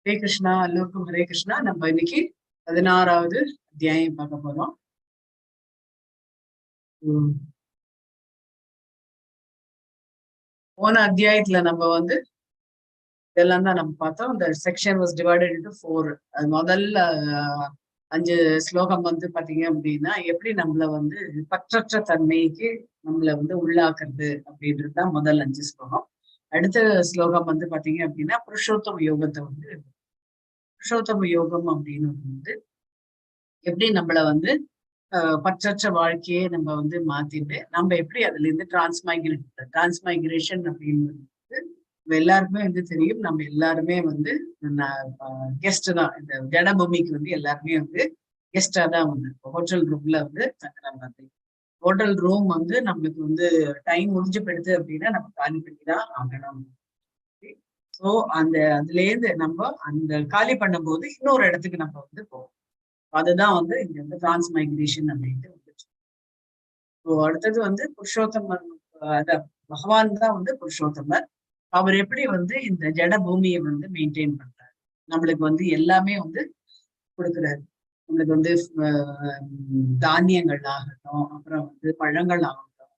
Hare Krishna, Allokum Hare Krishna. நம்ம இன்னைக்கு 16வது அத்தியாயம் பார்க்க போறோம். போன அத்தியாயத்துல நம்ம இதெல்லாம் தான் நம்ம பார்த்தோம். இந்த செக்ஷன் வாஸ் டிவைடட் இன்டு 4. அது முதல்ல 5 ஸ்லோகம் பாத்தீங்க அப்படின்னா எப்படி நம்மள பற்றற்ற தன்மைக்கு நம்மள உள்ளாக்குறது அப்படின்றது தான் முதல் 5 ஸ்லோகம். அடுத்த ஸ்லோகம் பாத்தீங்க அப்படின்னா புருஷோத்தம யோகத்தை புருஷோத்தம யோகம் அப்படின்னு எப்படி நம்மள பற்றற்ற வாழ்க்கையே நம்ம மாத்திட்டு நம்ம எப்படி அதுல இருந்து டிரான்ஸ்மைக்ரேஷன் அப்படின்னு எல்லாருக்குமே தெரியும். நம்ம எல்லாருமே கெஸ்ட் தான். இந்த ஜடபூமிக்கு எல்லாருமே கெஸ்டா தான் ஹோட்டல் ரூம்ல தங்குற மாதிரி. ஹோட்டல் ரூம் நம்மளுக்கு டைம் முடிஞ்சு போயிடுது அப்படின்னா நம்ம காலி பண்ணி தான் ஆகணும். ஸோ அதுல இருந்து நம்ம அந்த காலி பண்ணும் போது இன்னொரு இடத்துக்கு நம்ம போவோம். அதுதான் இங்க டிரான்ஸ்மைக்ரேஷன் அப்படின்ட்டு வந்துச்சு. ஸோ அடுத்தது புருஷோத்தமர், பகவான் தான் புருஷோத்தமர். அவர் எப்படி இந்த ஜட பூமியை மெயின்டைன் பண்றாரு, நம்மளுக்கு எல்லாமே கொடுக்குறாரு. நம்மளுக்கு தானியங்கள் ஆகட்டும், அப்புறம் பழங்கள் ஆகட்டும்,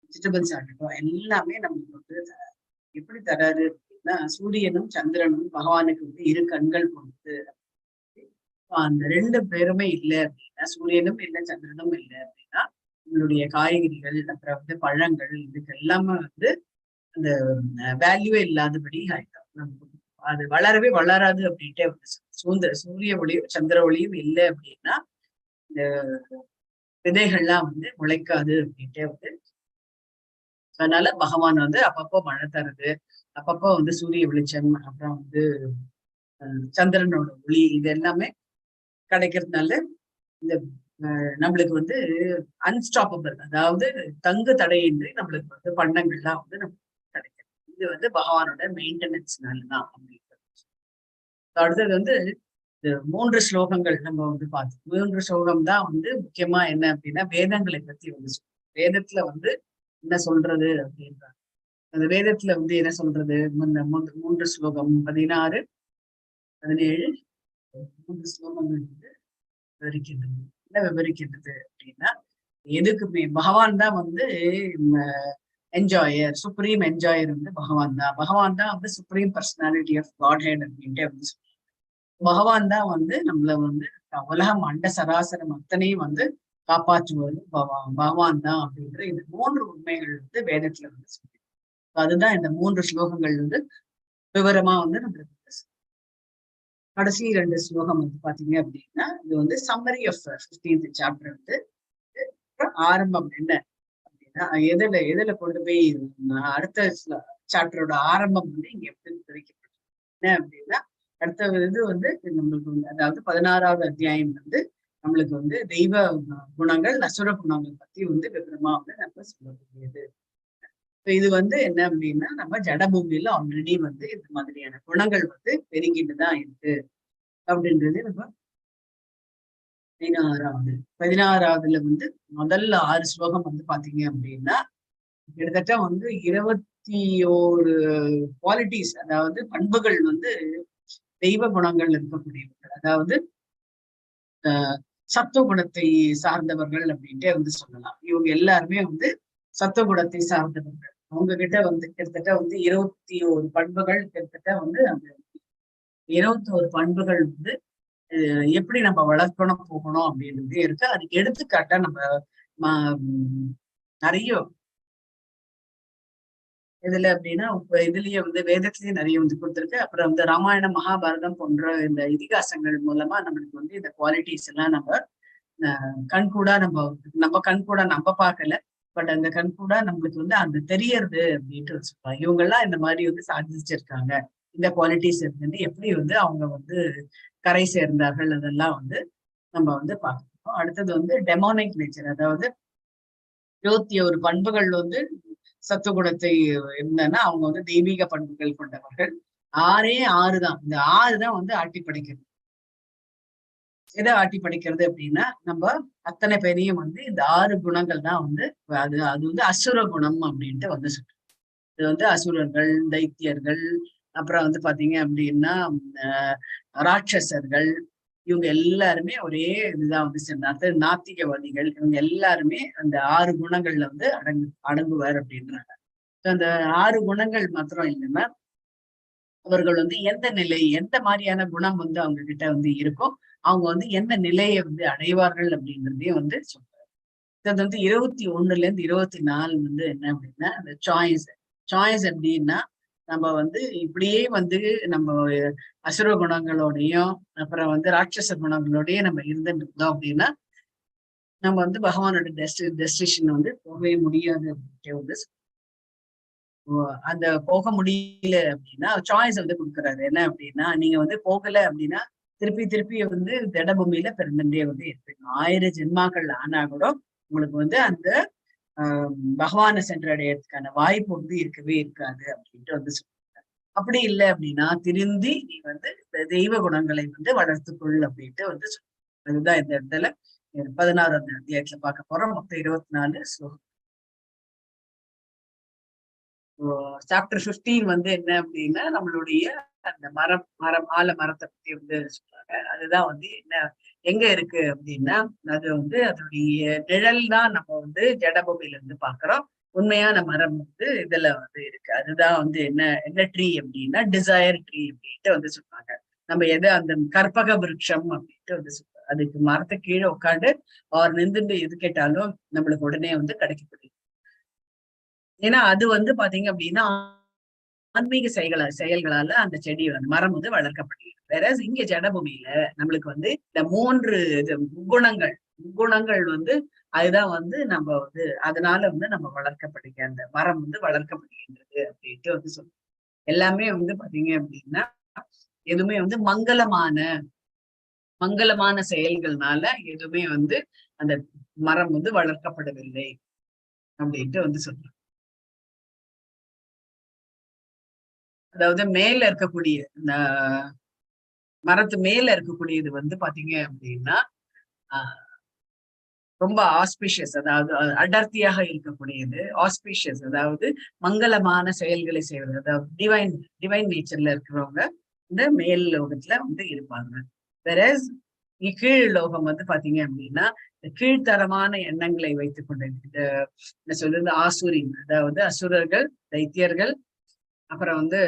வெஜிடபிள்ஸ் ஆகட்டும், எல்லாமே நம்மளுக்கு எப்படி தராரு அப்படின்னா, சூரியனும் சந்திரனும் பகவானுக்கு இரு கண்கள் கொடுத்து, அந்த 2 பேருமே இல்லை அப்படின்னா, சூரியனும் இல்லை சந்திரனும் இல்லை அப்படின்னா நம்மளுடைய காய்கறிகள் அப்புறம் பழங்கள் இதுக்கு எல்லாமே அந்த வேல்யூவே இல்லாதபடி ஆயிட்டோம். அது வளரவே வளராது அப்படின்ட்டு சூரிய ஒளியும் சந்திர ஒளியும் இல்லை அப்படின்னா இந்த விதைகள்லாம் முளைக்காது அப்படின்ட்டு அதனால பகவான் அப்பப்போ மழை தருது, அப்பப்போ சூரிய வெளிச்சம், அப்புறம் சந்திரனோட ஒளி, இது எல்லாமே கிடைக்கிறதுனால இந்த நம்மளுக்கு அன்ஸ்டாப்பபிள், அதாவது தங்கு தடையின்றி நம்மளுக்கு பண்டங்கள்லாம் நமக்கு கிடைக்கிறது. இது பகவானோட மெயின்டெனன்ஸ்னாலதான் அப்படின்னு. அடுத்தது இந்த 3 ஸ்லோகங்கள் நம்ம பார்த்தோம். 3 ஸ்லோகம் தான் முக்கியமா என்ன அப்படின்னா வேதங்களை பத்தி வேதத்துல என்ன சொல்றது அப்படின்றாங்க. அந்த வேதத்துல என்ன சொல்றது, 3 ஸ்லோகம் 16, 17, 3 ஸ்லோகங்கள் விவரிக்கின்றது. என்ன விவரிக்கின்றது அப்படின்னா, எதுக்குமே பகவான் தான் என்ஜாயர், சுப்ரீம் என்ஜாயர் பகவான் தான். பகவான் தான் supreme personality of godhead அப்படின்ட்டு பகவான் தான் நம்மள உலகம் அண்ட சராசரம் அத்தனையும் காப்பாற்றுவது பகவான் தான் அப்படின்ற இந்த 3 உண்மைகள் வேதத்துல சொல்லி. அதுதான் இந்த 3 ஸ்லோகங்கள் விவரமா நம்மளுக்கு கடைசி 2 ஸ்லோகம் பாத்தீங்க அப்படின்னா இது சம்மரி ஆஃப் 15th சாப்டர். ஆரம்பம் என்ன அப்படின்னா, எதுல கொண்டு போய் அடுத்த சாப்டரோட ஆரம்பம் இங்க எப்படி தெரிவிக்கப்பட்டது என்ன அப்படின்னா, அடுத்த நம்மளுக்கு அதாவது 16வது அத்தியாயம் நம்மளுக்கு தெய்வ குணங்கள் அசுர குணங்கள் பத்தி விவரமா நம்ம சொல்லக்கூடியது. இது என்ன அப்படின்னா, நம்ம ஜடபூமியில ஆல்ரெடி இந்த மாதிரியான குணங்கள் பெருகிட்டுதான் இருக்கு அப்படின்றது நம்ம 16வதுல முதல்ல 6 ஸ்லோகம் பாத்தீங்க அப்படின்னா கிட்டத்தட்ட 21 குவாலிட்டிஸ், அதாவது பண்புகள் தெய்வ குணங்கள் இருக்கக்கூடியவர்கள், அதாவது சத்துவ குணத்தை சார்ந்தவர்கள் அப்படின்ட்டு சொல்லலாம். இவங்க எல்லாருமே சத்துவ குணத்தை சார்ந்தவர்கள். அவங்க கிட்ட கிட்டத்தட்ட 21 பண்புகள், கிட்டத்தட்ட அந்த 21 பண்புகள் எப்படி நம்ம வளர்க்கணும் போகணும் அப்படின்றது இருக்கு. அதுக்கு எடுத்துக்காட்டா நம்ம நிறைய இதுல அப்படின்னா இதுலயே வேதத்திலயே நிறைய கொடுத்துருக்கு. அப்புறம் ராமாயணம் மகாபாரதம் போன்ற இந்த இதிகாசங்கள் மூலமா நம்மளுக்கு இந்த குவாலிட்டிஸ் எல்லாம் நம்ம கண்கூடா நம்ம கண்கூடா நம்ம பார்க்கல, பட் அந்த கண்கூடா நம்மளுக்கு அந்த தெரியறது அப்படின்ட்டு சொல்லுவாங்க. இவங்க எல்லாம் இந்த மாதிரி சாதிச்சிருக்காங்க, இந்த குவாலிட்டிஸ் இருந்து எப்படி அவங்க கரை சேர்ந்தார்கள், அதெல்லாம் நம்ம பார்க்கணும். அடுத்தது டெமோனிக் நேச்சர், அதாவது 21 பண்புகள் சத்துவகுணத்தை இருந்தன்னா அவங்க தெய்வீக பண்புகள் கொண்டவர்கள். 6 தான். இந்த 6 தான் ஆட்டி படைக்கிறது. எதை ஆட்டி படைக்கிறது அப்படின்னா, நம்ம அத்தனை பேரையும் இந்த 6 குணங்கள் தான் அது அசுர குணம் அப்படின்ட்டு சொல்றோம். இது அசுரர்கள், தைத்தியர்கள், அப்புறம் வந்து பாத்தீங்க அப்படின்னா ராட்சசர்கள், இவங்க எல்லாருமே ஒரே இதுதான் வந்து சேர்ந்தாங்க. நாத்திகவாதிகள், இவங்க எல்லாருமே அந்த 6 குணங்கள்ல வந்து அடங்குவார் அப்படின்றாங்க. அந்த 6 குணங்கள் மாத்திரம் இல்லைன்னா அவர்கள் வந்து எந்த நிலை, எந்த மாதிரியான குணம் வந்து அவங்க கிட்ட வந்து இருக்கும், அவங்க வந்து எந்த நிலையை வந்து அடைவார்கள் அப்படின்றதையும் வந்து சொல்றாரு. இது வந்து 21ல இருந்து 24 வந்து என்ன அப்படின்னா அந்த சாய்ஸ். சாய்ஸ் எப்படின்னா நம்ம வந்து இப்படியே வந்து நம்ம அசுர குணங்களோடையும் அப்புறம் வந்து ராட்சச குணங்களோடய நம்ம இருந்துட்டு இருந்தோம் அப்படின்னா நம்ம வந்து பகவானோட டெஸ்டினேஷன் வந்து போகவே முடியாது அப்படின்ட்டு வந்து அந்த போக முடியல அப்படின்னா சாய்ஸ் வந்து கொடுக்குறாரு. என்ன அப்படின்னா நீங்க வந்து போகல அப்படின்னா திருப்பி திருப்பி வந்து திடபூமியில பிறந்துட்டே வந்து இருப்பீங்க. 1000 ஜென்மாக்கள் ஆனா கூட உங்களுக்கு வந்து அந்த பகவானை சென்றடையறதுக்கான வாய்ப்பு வந்து இருக்கவே இருக்காது அப்படின்ட்டு வந்து சொல்றாங்க. அப்படி இல்லை அப்படின்னா திருந்தி நீ வந்து தெய்வ குணங்களை வந்து வளர்த்துக்கொள் அப்படின்ட்டு வந்து சொல்றாங்க. அதுதான் இந்த இடத்துல 16ஆம் அத்தியாயத்துல பார்க்க போறோம். மொத்தம் 24 ஸ்லோகம். சாப்டர் 15 வந்து என்ன அப்படின்னா நம்மளுடைய அந்த மரத்தை பத்தி வந்து சொல்றாங்க. அதுதான் வந்து என்ன எங்க இருக்கு அப்படின்னா அது வந்து அதனுடைய நிழல் தான் நம்ம வந்து ஜடபூமியில இருந்து பாக்குறோம். உண்மையான மரம் வந்து இதுல வந்து இருக்கு. அதுதான் வந்து என்ன ட்ரீ அப்படின்னா டிசையர் ட்ரீ அப்படின்ட்டு வந்து சொல்றாங்க. நம்ம எது அந்த கற்பக விருட்சம் அப்படின்ட்டு வந்து சொல்றாங்க. அதுக்கு மரத்தை கீழே உட்காந்து அவர் நின்று எது கேட்டாலும் நம்மளுக்கு உடனே வந்து கிடைக்கப்படுது. ஏன்னா அது வந்து பாத்தீங்க அப்படின்னா ஆன்மீக செயல்களால அந்த செடி அந்த மரம் வந்து வளர்க்கப்படுகிறது. வேற இங்க ஜடபூமியில நம்மளுக்கு வந்து இந்த 3 முக்குணங்கள் வந்து அதுதான் வந்து நம்ம வந்து அதனால வந்து நம்ம வளர்க்கப்படுகிற அந்த மரம் வந்து வளர்க்கப்படுகின்றது அப்படின்ட்டு வந்து சொல்லுவோம். எல்லாமே வந்து பாத்தீங்க அப்படின்னா எதுவுமே வந்து மங்களமான செயல்கள்னால எதுவுமே வந்து அந்த மரம் வந்து வளர்க்கப்படவில்லை அப்படின்ட்டு வந்து சொல்றோம். அதாவது மேல இருக்கக்கூடிய இந்த மரத்து மேல இருக்கக்கூடியது வந்து பாத்தீங்க அப்படின்னா ரொம்ப ஆஸ்பிஷியஸ், அதாவது அடர்த்தியாக இருக்கக்கூடியது. ஆஸ்பிஷியஸ் அதாவது மங்களமான செயல்களை செய்வது, அதாவது டிவைன் நேச்சர்ல இருக்கிறவங்க இந்த மேல் லோகத்துல வந்து இருப்பாங்க. வேற கீழ் லோகம் வந்து பாத்தீங்க அப்படின்னா கீழ்த்தரமான எண்ணங்களை வைத்துக் கொண்டு இந்த சொல்றது ஆசுரின், அதாவது அசுரர்கள், தைத்தியர்கள், அப்புறம் வந்து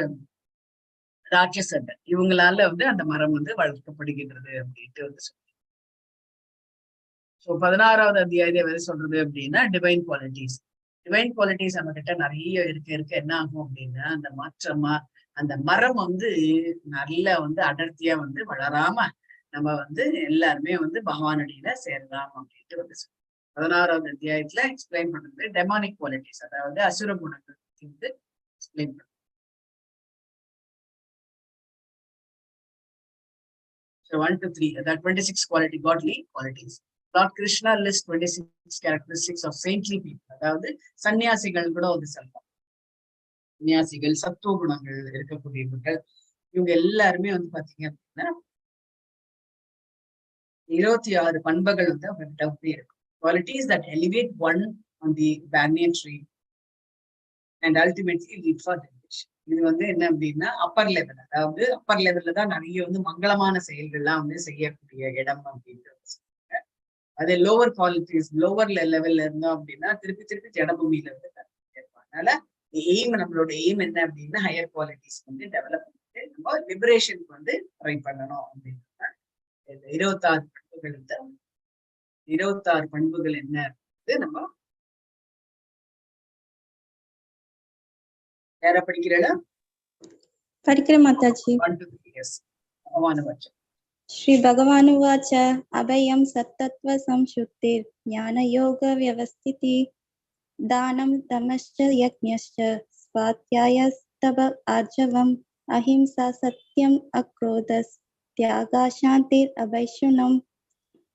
ராட்சசர்கள், இவங்களால வந்து அந்த மரம் வந்து வளர்க்கப்படுகின்றது அப்படின்ட்டு வந்து சொல்றோம். ஸோ 16வது அத்தியாயத்தை எது சொல்றது அப்படின்னா டிவைன் குவாலிட்டிஸ். டிவைன் குவாலிட்டிஸ் நம்ம கிட்ட நிறைய இருக்க என்ன ஆகும் அப்படின்னா அந்த மரம் வந்து நல்ல வந்து அடர்த்தியா வந்து வளராம நம்ம வந்து எல்லாருமே வந்து பகவானடியில சேரலாம் அப்படின்ட்டு வந்து சொல்றோம். 16வது அத்தியாயத்துல எக்ஸ்பிளைன் பண்றது டெமானிக் குவாலிட்டிஸ், அதாவது அசுர குணங்கள் வந்து எக்ஸ்பிளைன் பண்றது. So 1 to 3, that 26 godly qualities. Lord Krishna lists 26 characteristics of saintly people. அதாவது சன்னியாசிகள் கூட வந்து சொல்லலாம். சன்னியாசிகள், சத்துவ குணங்கள் இருக்கக்கூடியவர்கள், இவங்க எல்லாருமே வந்து பாத்தீங்க அப்படின்னா 26 பண்புகள் வந்து அவங்ககிட்ட வந்து இருக்கும். Qualities that elevate one on the banyan tree and ultimately lead for liberation. இது வந்து என்ன அப்படின்னா அப்பர் லெவல், அதாவது அப்பர் லெவல்ல தான் நிறைய வந்து மங்களமான செயல்கள்லாம் வந்து செய்யக்கூடிய இடம் அப்படின்றது. அதே லோவர் குவாலிட்டிஸ், லோவர் லெவல்ல இருந்தோம் அப்படின்னா திருப்பி ஜடபூமியில இருந்து இருப்பாங்க. அதனால நம்மளோட எய்ம் என்ன அப்படின்னா ஹையர் குவாலிட்டிஸ் வந்து டெவலப் பண்ணிட்டு நம்ம லிபரேஷனுக்கு வந்து ட்ரை பண்ணணும் அப்படின்னா 26 பண்புகள் 26 பண்புகள் என்ன நம்ம யாரா படிக்கிறா? படிக்கிற மாதாஜி. श्री भगवानुवाच अभयं सत्तत्व संशुद्धिर् ज्ञानयोग व्यवस्थिति दानं दमश्च यज्ञश्च स्वाध्यायस्तप आर्जवम् अहिंसा सत्यम् अक्रोधस् त्यागा शान्तिर् अवैषुण्यं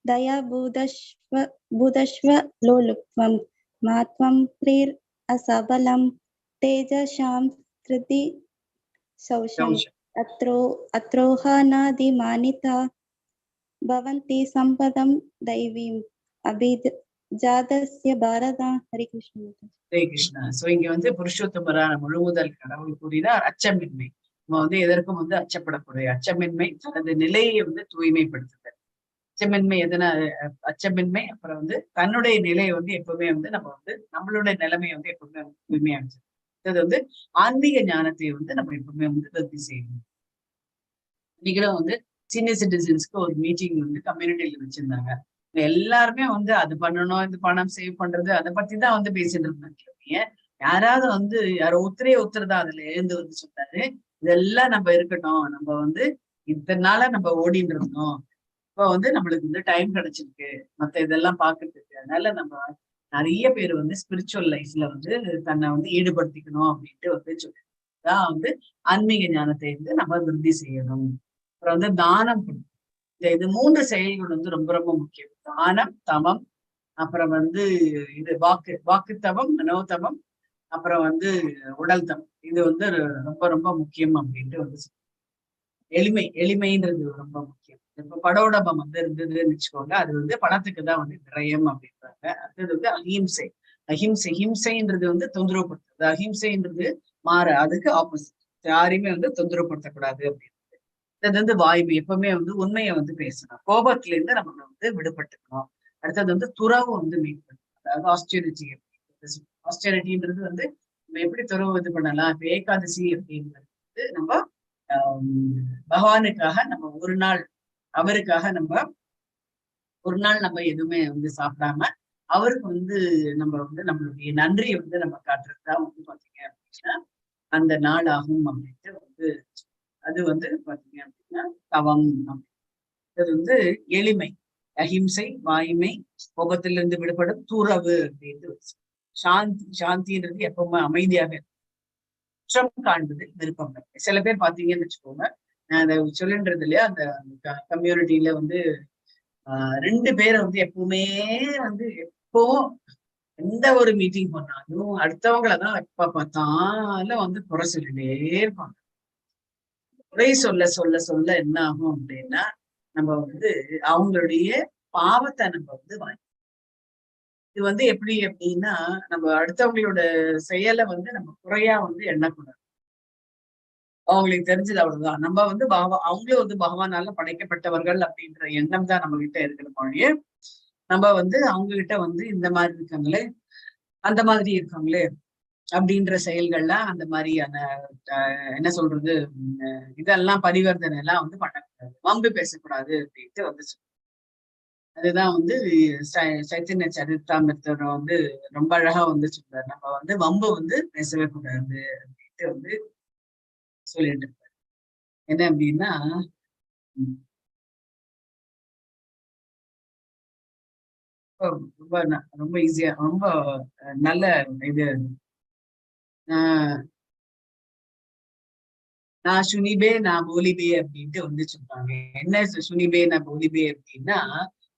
दया बुधश्व लोलुप्त्वं मात्वं प्रीर् असबलं तेजशां धृति शौचं अत्रोहानादिमानिता भवन्ति सम्पदं दैवीम् अभिजातस्य பாரத. ஹரி கிருஷ்ணா. ஹரே கிருஷ்ணா. சோ இங்க வந்து புருஷோத்தமரான முழுமுதல் கடவுள் கூறினார் அச்சமின்மை. நம்ம வந்து எதற்கும் வந்து அச்சப்படக்கூடிய அச்சமின்மை தனது நிலையை வந்து தூய்மைப்படுத்துது. அச்சமின்மை எதனா அச்சமின்மை, அப்புறம் வந்து தன்னுடைய நிலையை வந்து எப்பவுமே வந்து நம்ம வந்து நம்மளுடைய நிலைமையை வந்து எப்பவுமே வந்து தூய்மையா வச்சு அது வந்து ஆன்மீக ஞானத்தை வந்து நம்ம எப்பவுமே வந்து விருத்தி செய்யணும். இன்னைக்கும் வந்து சீனியர் சிட்டிசன்ஸ்க்கு ஒரு மீட்டிங் வந்து கம்யூனிட்டியில வச்சிருந்தாங்க. எல்லாருமே வந்து அது பண்ணணும், இது பணம் சேவ் பண்றது அதை பத்தி தான் வந்து பேசிட்டு இருந்தாங்க. யாராவது வந்து யாரோ ஒருத்தர் தான் அதுல எழுந்து வந்து சொன்னாரு, இதெல்லாம் நம்ம இருக்கட்டும், நம்ம வந்து இத்தனை நாளா நம்ம ஓடிட்டு இருந்தோம், இப்ப வந்து நம்மளுக்கு வந்து டைம் கிடைச்சிருக்கு மத்த இதெல்லாம் பாக்குறதுக்கு. அதனால நம்ம நிறைய பேர் வந்து ஸ்பிரிச்சுவல் லைஃப்ல வந்து தன்னை வந்து ஈடுபடுத்திக்கணும் அப்படின்ட்டு வந்து சொல்லிதான் வந்து ஆன்மீக ஞானத்தை வந்து நம்ம விருத்தி செய்யணும். அப்புறம் வந்து தானம் இது 3 செயல்கள் வந்து ரொம்ப ரொம்ப முக்கியம். தானம், தமம், அப்புறம் வந்து இது வாக்குத்தவம், மனோதமம், அப்புறம் வந்து உடல் தமம். இது வந்து ரொம்ப ரொம்ப முக்கியம் அப்படின்ட்டு வந்து எளிமைன்றது ரொம்ப முக்கியம். இப்ப படோடபம் வந்து இருந்ததுன்னு வச்சுக்கோங்க, அது வந்து பணத்துக்கு தான் வந்து விரயம் அப்படின்றாங்க. அடுத்தது வந்து அஹிம்சை. ஹிம்சைன்றது வந்து தொந்தரவுப்படுத்துறது. அஹிம்சைன்றது அதுக்கு ஆப்போசிட். யாரையுமே வந்து தொந்தரவுப்படுத்தக்கூடாது அப்படின்னு. இது வந்து வாய்மை, எப்பவுமே வந்து உண்மையை வந்து பேசணும். கோபத்துல இருந்து நம்ம வந்து விடுபட்டுக்கணும். அடுத்தது வந்து துறவு வந்து மீட்பு, அதாவது ஆஸ்டெரிட்டி. ஆஸ்டெரிட்டின்றது வந்து நம்ம எப்படி துறவு இது பண்ணலாம். இப்ப ஏகாதசி அப்படின்றது நம்ம பகவானுக்காக நம்ம அவருக்காக நம்ம எதுவுமே வந்து சாப்பிடாம அவருக்கு வந்து நம்ம வந்து நம்மளுடைய நன்றியை வந்து நம்ம காட்டுறதுதான் வந்து பாத்தீங்க அப்படின்னா அந்த நாள் ஆகும் அப்படின்ட்டு வந்து அது வந்து பாத்தீங்க அப்படின்னா தவம். அது வந்து எளிமை, அஹிம்சை, வாய்மை, கோபத்திலிருந்து விடுபடும் துறவு அப்படின்ட்டு சாந்தின்றது எப்பவுமே அமைதியாக குற்றம் காண்பது விருப்பம். சில பேர் பாத்தீங்கன்னு வச்சுக்கோங்க, நான் அதை சொல்லின்றது இல்லையா, அந்த கம்யூனிட்டியில வந்து 2 பேரை வந்து எப்பவுமே வந்து எப்பவும் எந்த ஒரு மீட்டிங் பண்ணாலும் அடுத்தவங்களதான் எப்ப பார்த்தாலும் வந்து குறை சொல்லிட்டே இருப்பாங்க. குறை சொல்ல சொல்ல சொல்ல என்ன ஆகும் அப்படின்னா நம்ம வந்து அவங்களுடைய பாவத்தை நம்ம வந்து இது வந்து எப்படி அப்படின்னா நம்ம அடுத்தவங்களோட செயலை வந்து நம்ம குறையா வந்து எண்ணக்கூடாது. அவங்களுக்கு தெரிஞ்சது அவ்வளவுதான். நம்ம வந்து அவங்களும் வந்து பகவானால படைக்கப்பட்டவர்கள் அப்படின்ற எண்ணம் தான் நம்ம கிட்ட இருக்கிற மொழியே. நம்ம வந்து அவங்க கிட்ட வந்து இந்த மாதிரி இருக்காங்களே, அந்த மாதிரி இருக்காங்களே அப்படின்ற செயல்கள்லாம் அந்த மாதிரியான என்ன சொல்றது, இதெல்லாம் பரிவர்த்தனை எல்லாம் வந்து பண்ணக்கூடாது, வம்பு பேசக்கூடாது அப்படின்ட்டு வந்து அதுதான் வந்து சைத்தன்ய சரித்தாமிரத்தர் வந்து ரொம்ப அழகா வந்து சொல்றாரு. நம்ம வந்து வம்பு வந்து பேசவே கூடாது அப்படின்ட்டு வந்து சொல்லிட்டு இருப்பாரு. என்ன அப்படின்னா ரொம்ப ரொம்ப ஈஸியா ரொம்ப நல்ல இது நான் சுனிபே நான் போலிபே அப்படின்ட்டு வந்து சொல்றாங்க. என்ன சுனிபே நான் போலிபே அப்படின்னா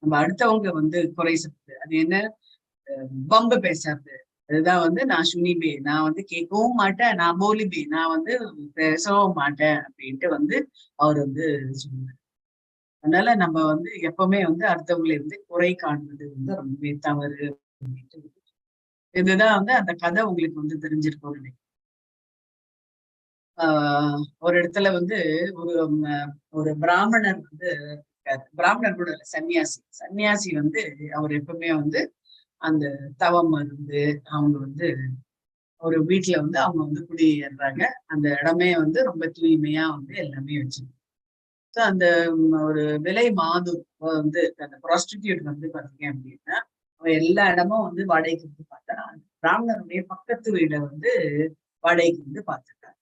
நம்ம அடுத்தவங்க வந்து குறை சொல்றது, அது என்ன வம்பு பேசுறது. அதுதான் வந்து நான் சுனிபே, நான் வந்து கேட்கவும் மாட்டேன், நான் போலிபே, நான் வந்து பேசவும் மாட்டேன் அப்படின்ட்டு வந்து அவர் வந்து சொல்லுவார். அதனால நம்ம வந்து எப்பவுமே வந்து அடுத்தவங்களை இருந்து குறை காண்பது வந்து ரொம்பவே தவறு அப்படின்ட்டு. இதுதான் வந்து அந்த கதை உங்களுக்கு வந்து தெரிஞ்சிருக்கும். ஒரு இடத்துல வந்து ஒரு ஒரு பிராமணர் வந்து பிராமணர் கூட இல்ல, சன்னியாசி வந்து அவர் எப்பவுமே வந்து அந்த தவம் இருந்து அவங்க வந்து ஒரு வீட்டுல வந்து அவங்க வந்து குடியேறாங்க. அந்த இடமே வந்து ரொம்ப தூய்மையா வந்து எல்லாமே வச்சிருக்கு. அந்த ஒரு விலை மாது வந்து அந்த ப்ராஸ்டிடியூட் வந்து பாத்தீங்க அப்படின்னா எல்லா இடமும் வந்து வாடகைக்கு வந்து பார்த்தா பிராமணருடைய பக்கத்து வீடை வந்து வாடகைக்கு வந்து பார்த்துருக்காங்க.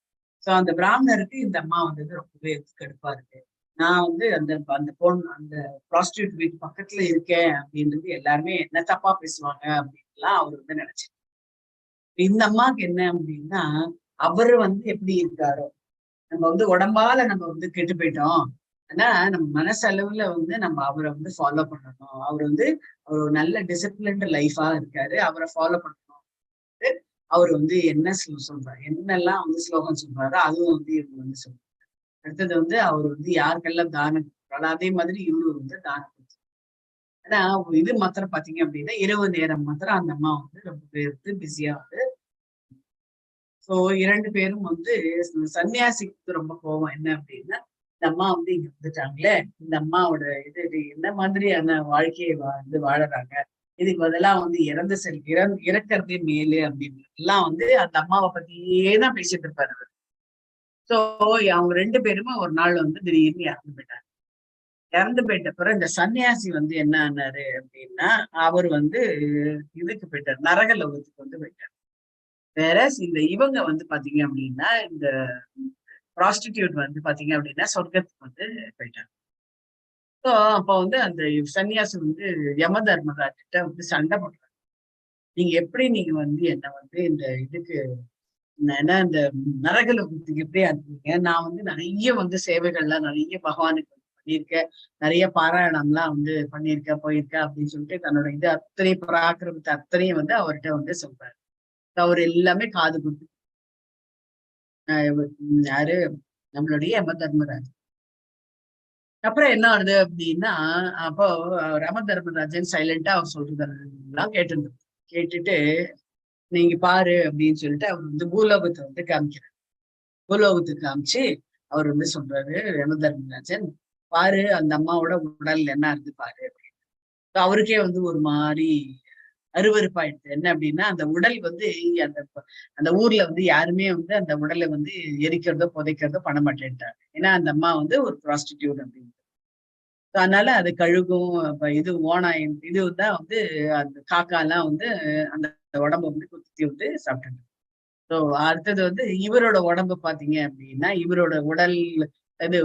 சோ அந்த பிராமணருக்கு இந்த அம்மா வந்தது ரொம்பவே கடுப்பா இருக்கு. நான் வந்து அந்த பொண்ணு அந்த ப்ராஸ்டியூட் வீட்டு பக்கத்துல இருக்கேன் அப்படின்றது எல்லாருமே என்ன தப்பா பேசுவாங்க அப்படின்லாம் அவர் வந்து நினைச்சு. இந்த அம்மாவுக்கு என்ன அப்படின்னா அவரு வந்து எப்படி இருக்காரோ, நம்ம வந்து உடம்பால நம்ம வந்து கெட்டு போயிட்டோம், ஆனா நம்ம மனசளவுல வந்து நம்ம அவரை வந்து ஃபாலோ பண்ணணும். அவர் வந்து ஒரு நல்ல டிசிப்ளின்டு லைஃபா இருக்காரு, அவரை ஃபாலோ பண்ணணும். அவர் வந்து என்ன சொல்றாரு, என்னெல்லாம் வந்து ஸ்லோகம் சொல்றாரோ அதுவும் வந்து இவங்க வந்து சொல்றாரு. அடுத்தது வந்து அவர் வந்து யாருக்கெல்லாம் தானம் கொடுக்குறாரோ அதே மாதிரி இவரு வந்து தானம் கொடுத்தாரு. ஆனா இது மாத்திரம் பாத்தீங்க அப்படின்னா இரவு நேரம் மாத்திரம் அந்த அம்மா வந்து ரொம்ப பேருக்கு பிஸியா வந்து சோ 2 பேரும் வந்து சன்னியாசிக்கு ரொம்ப கோவம் என்ன அப்படின்னா, இந்த அம்மா வந்து இங்க வந்துட்டாங்களே, இந்த அம்மாவோட இது என்ன மாதிரியான வாழ்க்கையை வந்து வாழறாங்க, இதுக்கு பதிலா வந்து இறக்கறதே மேலு அப்படின்னு எல்லாம் வந்து அந்த அம்மாவை பத்தியே தான் பேசிட்டு இருப்பாரு. சோ அவங்க 2 பேருமே ஒரு நாள் வந்து திடீர்னு இறந்து போயிட்டாங்க. இறந்து போயிட்ட பிறகு இந்த சன்னியாசி வந்து என்ன ஆனாரு அப்படின்னா, அவர் வந்து இதுக்கு போயிட்டார், நரக லோகத்துக்கு வந்து போயிட்டார். வேற இந்த இவங்க வந்து பாத்தீங்க அப்படின்னா, இந்த ப்ராஸ்டிடியூட் வந்து பாத்தீங்க அப்படின்னா சொர்க்கத்துக்கு வந்து போயிட்டாங்க. ஸோ அப்ப வந்து அந்த சன்னியாசி வந்து யம தர்மராஜ்கிட்ட வந்து சண்டை போடுறாங்க. நீங்க வந்து என்ன வந்து இந்த இதுக்கு ஏன்னா இந்த நரகலோகத்துக்கு எப்படி அனுப்புவீங்க? நான் வந்து நிறைய வந்து சேவைகள்லாம் நிறைய பகவானுக்கு பண்ணியிருக்கேன். நிறைய பாராயணம்லாம் வந்து பண்ணியிருக்கேன், போயிருக்கேன் அப்படின்னு சொல்லிட்டு தன்னோட இது அத்தனை பராக்கிரமத்தை அத்தனையும் வந்து அவர்கிட்ட வந்து சொல்றாரு. அவர் எல்லாமே காது கொடுத்து யாரு நம்மளுடைய யம தர்மராஜ். அப்புறம் என்ன ஆகுது அப்படின்னா, அப்போ ரம தர்மராஜன் சைலண்டா அவர் சொல்றதெல்லாம் கேட்டுட்டு நீங்க பாரு அப்படின்னு சொல்லிட்டு அவர் வந்து பூலோகத்தை வந்து காமிக்கிறார். பூலோகத்துக்கு காமிச்சு அவர் வந்து சொல்றாரு, யம தர்மராஜன் பாரு அந்த அம்மாவோட உடல் என்ன இருந்து பாரு அப்படின்னு. அவருக்கே வந்து ஒரு மாதிரி அருவருப்பாயிடுது. என்ன அப்படின்னா அந்த உடல் வந்து அந்த அந்த ஊர்ல வந்து யாருமே வந்து அந்த உடலை வந்து எரிக்கிறதோ புதைக்கிறதோ பண்ண மாட்டேன்ட்டாங்க. ஏன்னா அந்த அம்மா வந்து ஒரு ப்ராஸ்டிடியூட் அப்படின்னு. அதனால அது கழுகும் இது ஓனாயம் இதுதான் வந்து அந்த காக்கா எல்லாம் வந்து அந்த உடம்ப வந்து குத்தி வந்து சாப்பிட்டு. ஸோ அடுத்தது வந்து இவரோட உடம்பு பாத்தீங்க அப்படின்னா இவரோட இது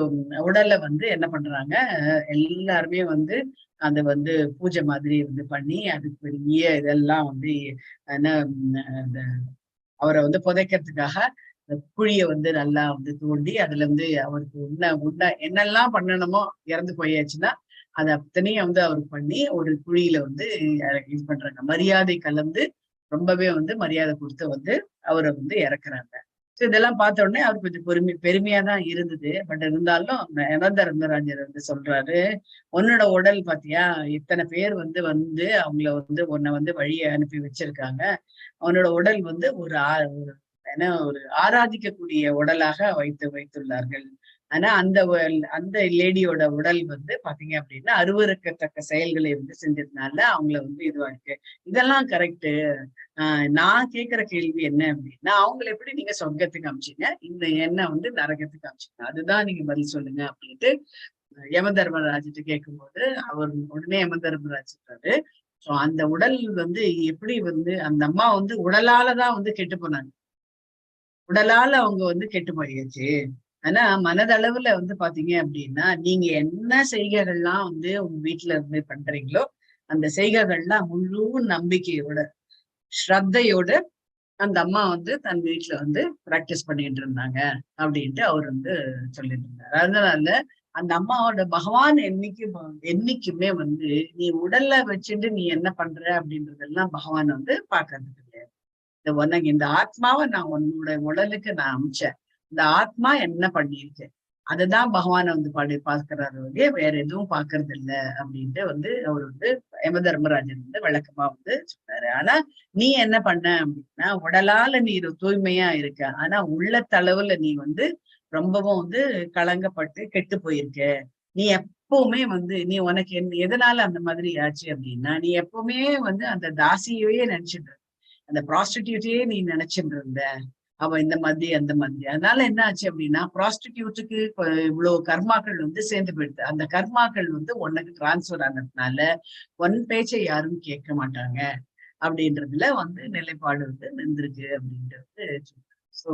உடல்ல வந்து என்ன பண்றாங்க, எல்லாருமே வந்து அந்த வந்து பூஜை மாதிரி வந்து பண்ணி அதுக்கு பெரிய இதெல்லாம் வந்து என்ன அவரை வந்து புதைக்கிறதுக்காக குழிய வந்து நல்லா வந்து தோண்டி அதுல இருந்து அவருக்கு உண்ண என்னெல்லாம் பண்ணணுமோ இறந்து போயாச்சுன்னா அது அத்தனையும் வந்து அவருக்கு பண்ணி ஒரு குழியில வந்து இது பண்றாங்க. மரியாதை கலந்து ரொம்பவே வந்து மரியாதை கொடுத்து வந்து அவரை வந்து இறக்குறாங்க. ஸோ இதெல்லாம் பார்த்த உடனே அவருக்கு கொஞ்சம் பெருமையா தான் இருந்தது. பட் இருந்தாலும் யம தர்மராஜர் வந்து சொல்றாரு, உன்னோட உடல் பாத்தியா, இத்தனை பேர் வந்து அவங்கள வந்து உன்னை வந்து வழியை அனுப்பி வச்சிருக்காங்க. அவனோட உடல் வந்து ஒரு ஆராதிக்கக்கூடிய உடலாக வைத்துள்ளார்கள். ஆனா அந்த லேடியோட உடல் வந்து பாத்தீங்க அப்படின்னா அருவருக்கத்தக்க செயல்களை வந்து செஞ்சதுனால அவங்கள வந்து இதுவா இருக்கு. இதெல்லாம் கரெக்டு. நான் கேட்கிற கேள்வி என்ன அப்படின்னா, அவங்களை எப்படி நீங்க சொர்க்கத்துக்கு அமிச்சீங்க, இந்த எண்ணெய் வந்து நரகத்துக்கு அமிச்சீங்க, அதுதான் நீங்க பதில் சொல்லுங்க அப்படின்ட்டு யம தர்மராஜிட்டு கேட்கும்போது அவர் உடனே யம தர்மராஜ் சொல்றாரு, சோ அந்த உடல் வந்து எப்படி வந்து அந்த அம்மா வந்து உடலாலதான் வந்து கெட்டு போனாங்க. உடலால அவங்க வந்து கெட்டு போயாச்சு. ஆனா மனதளவுல வந்து பாத்தீங்க அப்படின்னா நீங்க என்ன செய்கைகள்லாம் வந்து உங்க வீட்டுல இருந்து பண்றீங்களோ அந்த செய்கைகள்லாம் முழு நம்பிக்கையோட ஸ்ரத்தையோட அந்த அம்மா வந்து தன் வீட்டுல வந்து பிராக்டிஸ் பண்ணிட்டு இருந்தாங்க அப்படின்ட்டு அவர் வந்து சொல்லிட்டு இருந்தாரு. அதனால அந்த அம்மாவோட பகவான் என்னைக்குமே வந்து நீ உடல்ல வச்சுட்டு நீ என்ன பண்ற அப்படின்றதெல்லாம் பகவான் வந்து பாக்குறது கிடையாது. உனக்கு இந்த ஆத்மாவை நான் உன்னோட உடலுக்கு நான் அமிச்சேன், இந்த ஆத்மா என்ன பண்ணியிருக்கேன் அதுதான் பகவானை வந்து பார்க்கிறாரு, வேற எதுவும் பாக்குறது இல்லை அப்படின்ட்டு வந்து அவர் வந்து யம தர்மராஜன் வந்து விளக்கமா வந்து சொன்னாரு. ஆனா நீ என்ன பண்ண அப்படின்னா உடலால நீ தூய்மையா இருக்க, ஆனா உள்ளத்தளவுல நீ வந்து ரொம்பவும் வந்து கலங்கப்பட்டு கெட்டு போயிருக்க. நீ எப்பவுமே வந்து நீ உனக்கு எதனால அந்த மாதிரி ஆச்சு அப்படின்னா நீ எப்பவுமே வந்து அந்த தாசியவே நினைச்சிட்டு அந்த ப்ராஸ்டிடியூட்டையே நீ நினைச்சிட்டு இருந்த, அவ இந்த மாதிரி அந்த மாதிரி. அதனால என்ன ஆச்சு அப்படின்னா ப்ராஸ்டிடியூட்டுக்கு இவ்வளவு கர்மாக்கள் வந்து சேர்ந்து போயிடுது. அந்த கர்மாக்கள் வந்து உனக்கு டிரான்ஸ்பர் ஆனதுனால ஒன் பேச்சை யாரும் கேட்க மாட்டாங்க அப்படின்றதுல வந்து நிலைப்பாடு வந்து நின்றுருக்கு அப்படின்றது. சோ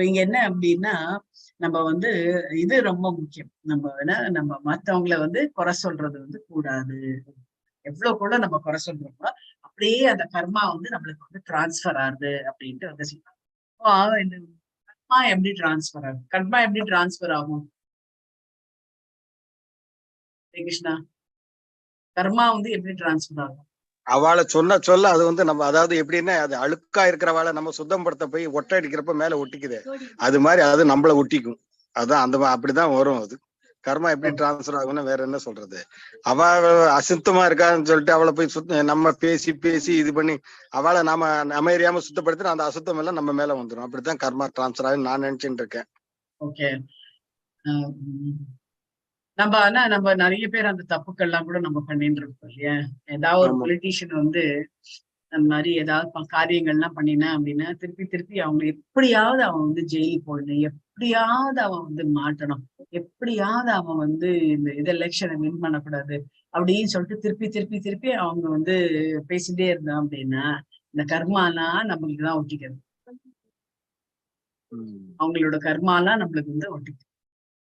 இங்க என்ன அப்படின்னா நம்ம வந்து இது ரொம்ப முக்கியம். நம்ம மத்தவங்களை வந்து குறை சொல்றது வந்து கூடாது. எவ்வளவு கூட நம்ம குறை சொல்றோமோ அப்படியே அந்த கர்மா வந்து நம்மளுக்கு வந்து டிரான்ஸ்பர் ஆகுது அப்படின்ட்டு வந்து சொல்றாங்க. இந்த கர்மா எப்படி டிரான்ஸ்பர் ஆகும்? கர்மா எப்படி டிரான்ஸ்பர் ஆகும் கிருஷ்ணா? கர்மா வந்து எப்படி டிரான்ஸ்பர் ஆகும்? அவளை சொல்ல அது வந்து நம்ம அதாவது எப்படின்னா அது அழுக்கா இருக்கிறவாளை நம்ம சுத்தப்படுத்த போய் ஒட்டை அடிக்கிறப்ப மேல ஒட்டிக்குது, அது மாதிரி அது நம்மள ஒட்டிக்கும். அதான் அப்படிதான் வரும். அது கர்மா எப்படி டிரான்ஸ்பர் ஆகும்னு வேற என்ன சொல்றது? அவ அசுத்தமா இருக்கான்னு சொல்லிட்டு அவளை போய் நம்ம பேசி பேசி இது பண்ணி அவளை நம்ம எரியாம சுத்தப்படுத்தி அந்த அசுத்தம் எல்லாம் நம்ம மேல வந்துடும். அப்படித்தான் கர்மா டிரான்ஸ்பர் ஆகும் நான் நினைச்சுட்டு இருக்கேன். ஓகே. நம்ம நிறைய பேர் அந்த தப்புக்கள்லாம் கூட நம்ம பண்ணிட்டு இருக்கோம் இல்லையா? ஏதாவது ஒரு பொலிட்டீஷியன் வந்து அந்த மாதிரி ஏதாவது காரியங்கள்லாம் பண்ணினா அப்படின்னா திருப்பி திருப்பி அவங்க எப்படியாவது அவன் வந்து ஜெயிலுக்கு போடணும், எப்படியாவது அவன் வந்து மாட்டணும், எப்படியாவது அவன் வந்து இந்த எலெக்ஷனை வின் பண்ணக்கூடாது அப்படின்னு சொல்லிட்டு திருப்பி திருப்பி திருப்பி அவங்க வந்து பேசிட்டே இருந்தான் அப்படின்னா இந்த கர்மாலாம் நம்மளுக்கு தான் ஒட்டிக்கிறது. அவங்களோட கர்மாலாம் நம்மளுக்கு வந்து ஒட்டிக்கிறது.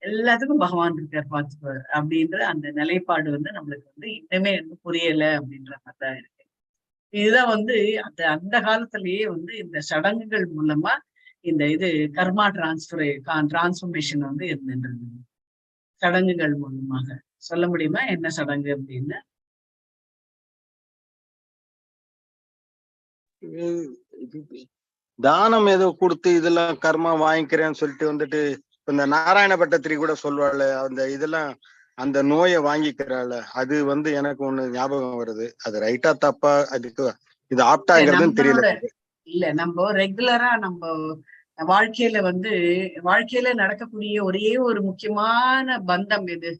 எல்லாத்துக்கும் பகவான் இருக்கார் பார்த்துக்குவார் அப்படின்ற அந்த நிலைப்பாடு வந்து நம்மளுக்கு வந்து இன்னுமே வந்து புரியல அப்படின்ற மாதிரி தான் இருக்கு. இதுதான் வந்து அந்த காலத்திலேயே வந்து இந்த சடங்குகள் மூலமா இந்த இது கர்மா டிரான்ஸ்பர்மேஷன் வந்து இருந்துன்றது. சடங்குகள் மூலமாக சொல்ல முடியுமா என்ன சடங்கு அப்படின்னு? தானம் ஏதோ கொடுத்து இதெல்லாம் கர்மா வாங்கிக்கிறேன்னு சொல்லிட்டு வந்துட்டு இந்த நாராயண பட்டத்திரி கூட சொல்வாள் அந்த இதெல்லாம் அந்த நோயை வாங்கிக்கிறாள். அது வந்து எனக்கு ஒண்ணு ஞாபகம் வருது. அது ரைட்டா தப்பா அதுக்கு இது ஆப்டாங்கிறதுன்னு தெரியல. இல்ல நம்ம ரெகுலரா நம்ம வாழ்க்கையில நடக்கக்கூடிய ஒரே ஒரு முக்கியமான பந்தம் எது?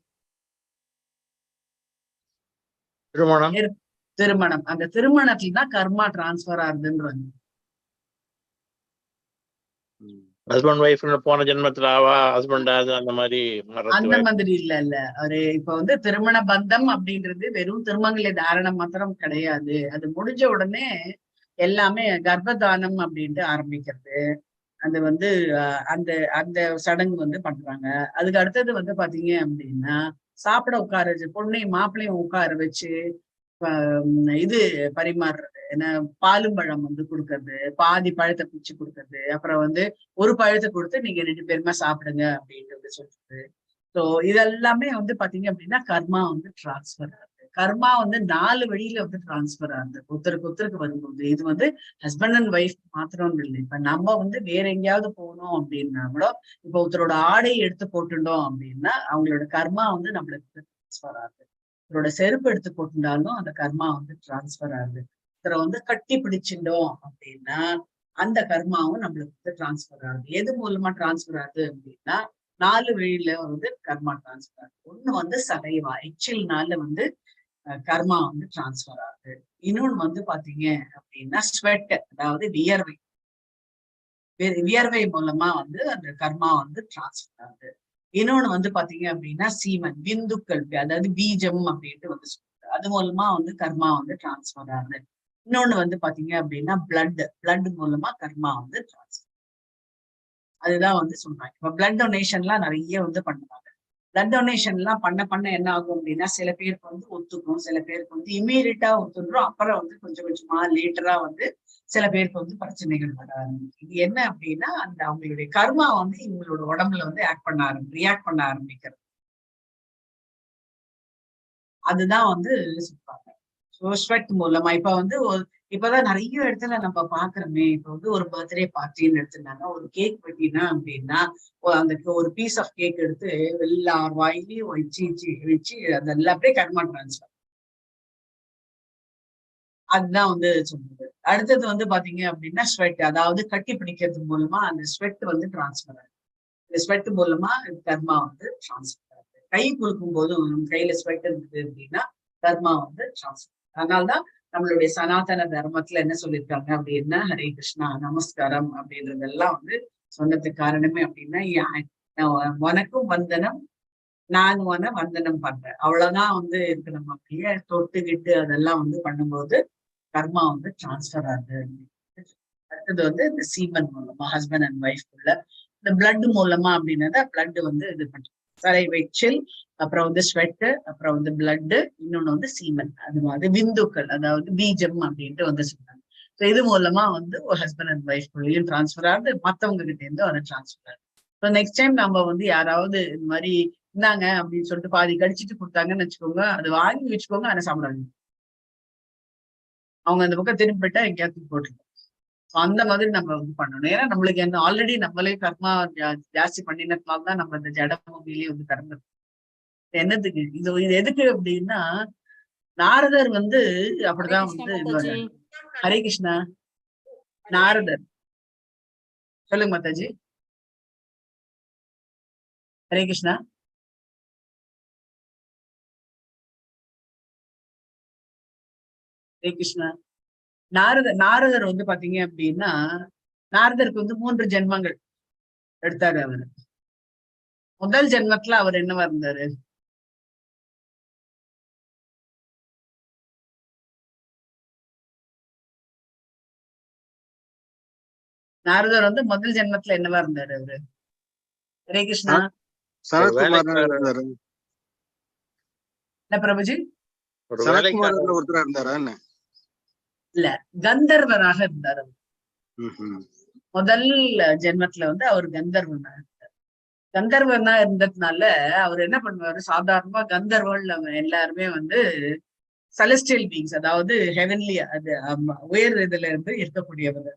திருமணம். அந்த திருமணத்துல தான் கர்மா டிரான்ஸ்பர் ஆகுதுன்றாங்க. ஹஸ்பண்ட் ஒய்ஃப் போன ஜென்மத்துல ஆவா ஹஸ்பண்ட் அந்த மாதிரி இல்ல அவரு இப்ப வந்து திருமண பந்தம் அப்படின்றது வெறும் திருமங்கல தாரணம் மாத்திரம் கிடையாது. அது முடிஞ்ச உடனே எல்லாமே கர்ப்பதானம் அப்படின்ட்டு ஆரம்பிக்கிறது. அது வந்து அந்த அந்த சடங்கு வந்து பண்றாங்க. அதுக்கு அடுத்தது வந்து பாத்தீங்க அப்படின்னா சாப்பிட உட்கார வச்சு பொண்ணையும் மாப்பிள்ளையும் உட்கார வச்சு இது பரிமாறுறது. ஏன்னா பாலும் பழம் வந்து கொடுக்கறது, பாதி பழத்தை பிச்சு கொடுக்கறது, அப்புறம் வந்து ஒரு பழத்தை கொடுத்து நீங்க 2 பேருமே சாப்பிடுங்க அப்படின்றது சொல்றது. ஸோ இதெல்லாமே வந்து பாத்தீங்க அப்படின்னா கர்மா வந்து டிரான்ஸ்பர் ஆகுது. கர்மா வந்து 4 வழியில வந்து டிரான்ஸ்பர் ஆகுது ஒருத்தருக்கு வரும்போது. இது வந்து ஹஸ்பண்ட் அண்ட் ஒய்ஃப் மாத்திரம் இல்லை. இப்ப நம்ம வந்து வேற எங்கேயாவது போகணும் அப்படின்னா கூட இப்ப ஒருத்தரோட ஆடையை எடுத்து போட்டுட்டோம் அப்படின்னா அவங்களோட கர்மா வந்து நம்மளுக்கு டிரான்ஸ்பர் ஆகுது. அவரோட செருப்பு எடுத்து போட்டுட்டாலும் அந்த கர்மா வந்து டிரான்ஸ்பர் ஆகுது. ஒருத்தரை வந்து கட்டி பிடிச்சிட்டோம் அப்படின்னா அந்த கர்மாவும் நம்மளுக்கு வந்து டிரான்ஸ்பர் ஆகுது. எது மூலமா டிரான்ஸ்பர் ஆகுது அப்படின்னா 4 வழியில வந்து கர்மா டிரான்ஸ்பர் ஆகுது. ஒண்ணு வந்து சதைவா எச்சில்னால வந்து கர்மா வந்து டிரான்ஸ்பர் ஆகுது. இன்னொன்னு வந்து பாத்தீங்க அப்படின்னா ஸ்வெட், அதாவது வியர்வை மூலமா வந்து அந்த கர்மா வந்து டிரான்ஸ்பர் ஆகுது. இன்னொன்னு வந்து பாத்தீங்க அப்படின்னா சீமன், விந்துக்கள், அதாவது பீஜம் அப்படின்ட்டு வந்து சொல்றாங்க. அது மூலமா வந்து கர்மா வந்து டிரான்ஸ்பர் ஆகுது. இன்னொன்னு வந்து பாத்தீங்க அப்படின்னா பிளட் மூலமா கர்மா வந்து டிரான்ஸ்பர். அதுதான் வந்து சொல்றாங்க. இப்ப பிளட் டொனேஷன் எல்லாம் நிறைய வந்து பண்ணுவாங்க. பிளட் டொனேஷன் எல்லாம் பண்ண என்ன ஆகும் அப்படின்னா சில பேருக்கு வந்து ஒத்துக்கும், சில பேருக்கு வந்து இமீடியட்டா ஒத்துன்றோம், அப்புறம் வந்து கொஞ்சம் கொஞ்சமா லேட்டரா வந்து சில பேருக்கு வந்து பிரச்சனைகள் வர ஆரம்பிக்கும். இது என்ன அப்படின்னா அந்த அவங்களுடைய கர்மா வந்து இவங்களோட உடம்புல வந்து ரியாக்ட் பண்ண ஆரம்பிக்கிறது. அதுதான் வந்து சொல்றாங்க. ஸ்வெட் மூலமா இப்பதான் நிறைய இடத்துல நம்ம பாக்குறோமே. இப்ப வந்து ஒரு பர்த்டே பார்ட்டின்னு எடுத்துனாங்க, ஒரு கேக் வெட்டினா அப்படின்னா அந்த ஒரு பீஸ் ஆஃப் கேக் எடுத்து எல்லார் வாயிலையும் வச்சு அதெல்லாம் அப்படியே கர்மா டிரான்ஸ்பர். அதுதான் வந்து சொல்றது. அடுத்தது வந்து பாத்தீங்க அப்படின்னா ஸ்வெட், அதாவது கட்டி பிடிக்கிறது மூலமா அந்த ஸ்வெட் வந்து டிரான்ஸ்பர் ஆகுது. இந்த ஸ்வெட் மூலமா கர்மா வந்து டிரான்ஸ்பர் ஆகுது. கை கொடுக்கும் போதும் கையில ஸ்வெட் இருக்குது அப்படின்னா கர்மா வந்து டிரான்ஸ்பர். அதனால்தான் நம்மளுடைய சனாதன தர்மத்துல என்ன சொல்லியிருக்காங்க அப்படின்னா ஹரே கிருஷ்ணா நமஸ்காரம் அப்படின்றதெல்லாம் வந்து சொன்னதுக்கு காரணமே அப்படின்னா உனக்கும் வந்தனம், நான் வந்தனம் பண்றேன், அவ்வளவுதான் வந்து இருக்கு. நம்ம அப்படியே தொட்டுக்கிட்டு அதெல்லாம் வந்து பண்ணும்போது கர்மா வந்து டிரான்ஸ்பர் ஆகுது. அடுத்தது வந்து இந்த சீமன் மூலமா ஹஸ்பண்ட் அண்ட் ஒய்ஃப்குள்ள இந்த பிளட் மூலமா அப்படின்னா பிளட் வந்து இது பண்றது. சரை வெச்சில், அப்புறம் வந்து ஸ்வெட்டு, அப்புறம் வந்து பிளட், இன்னொன்னு வந்து சீமன், அது மாதிரி விந்துக்கள், அதாவது பீஜம் அப்படின்ட்டு வந்து சொல்றாங்க. ஸோ இது மூலமா வந்து ஒரு ஹஸ்பண்ட் அண்ட் ஒய்ஃப்குள்ளேயும் டிரான்ஸ்பர் ஆகுது, மற்றவங்க கிட்ட இருந்து அதை டிரான்ஸ்பர் ஆகுது. ஸோ நெக்ஸ்ட் டைம் நம்ம வந்து யாராவது இந்த மாதிரி இருந்தாங்க அப்படின்னு சொல்லிட்டு பாதி கடிச்சிட்டு கொடுத்தாங்கன்னு வச்சுக்கோங்க, அது வாங்கி வச்சுக்கோங்க, அதை சாப்பிடாங்க. அவங்க அந்த பக்கம் திரும்பி போயிட்டா எங்கேயாவது போட்டுருக்கோம். அந்த மாதிரி நம்ம வந்து பண்ணணும். ஏன்னா நம்மளுக்கு என்ன ஆல்ரெடி நம்மளே கர்மா ஜாஸ்தி பண்ணினதுனால தான் நம்ம இந்த ஜட பூமியிலேயே வந்து பிறந்தது. என்னதுக்கு இது எதுக்கு அப்படின்னா நாரதர் வந்து அப்படிதான் வந்து ஹரே கிருஷ்ணா நாரதர் சொல்லுங்க மாதாஜி. ஹரே கிருஷ்ணா. ஹரே கிருஷ்ணா. நாரதர் வந்து பாத்தீங்க அப்படின்னா நாரதருக்கு வந்து 3 ஜென்மங்கள் எடுத்தாரு அவரு. முதல் ஜென்மத்துல அவர் என்னவா இருந்தாரு? நாரதர் வந்து முதல் ஜென்மத்துல என்னவா இருந்தாரு அவரு? ஹரே கிருஷ்ணா. என்ன பிரபுஜி? இல்ல, கந்தர்வராக இருந்தாரு. முதல் ஜென்மத்துல வந்து அவர் கந்தர்வனா இருந்தார். கந்தர்வனா இருந்ததுனால அவர் என்ன பண்ணுவாரு, சாதாரணமா கந்தர்வர்கள் எல்லாருமே வந்து செலஸ்டியல் பீங்ஸ், அதாவது ஹெவன்லி, அது உயர் இதுல இருந்து இருக்கக்கூடியவர்.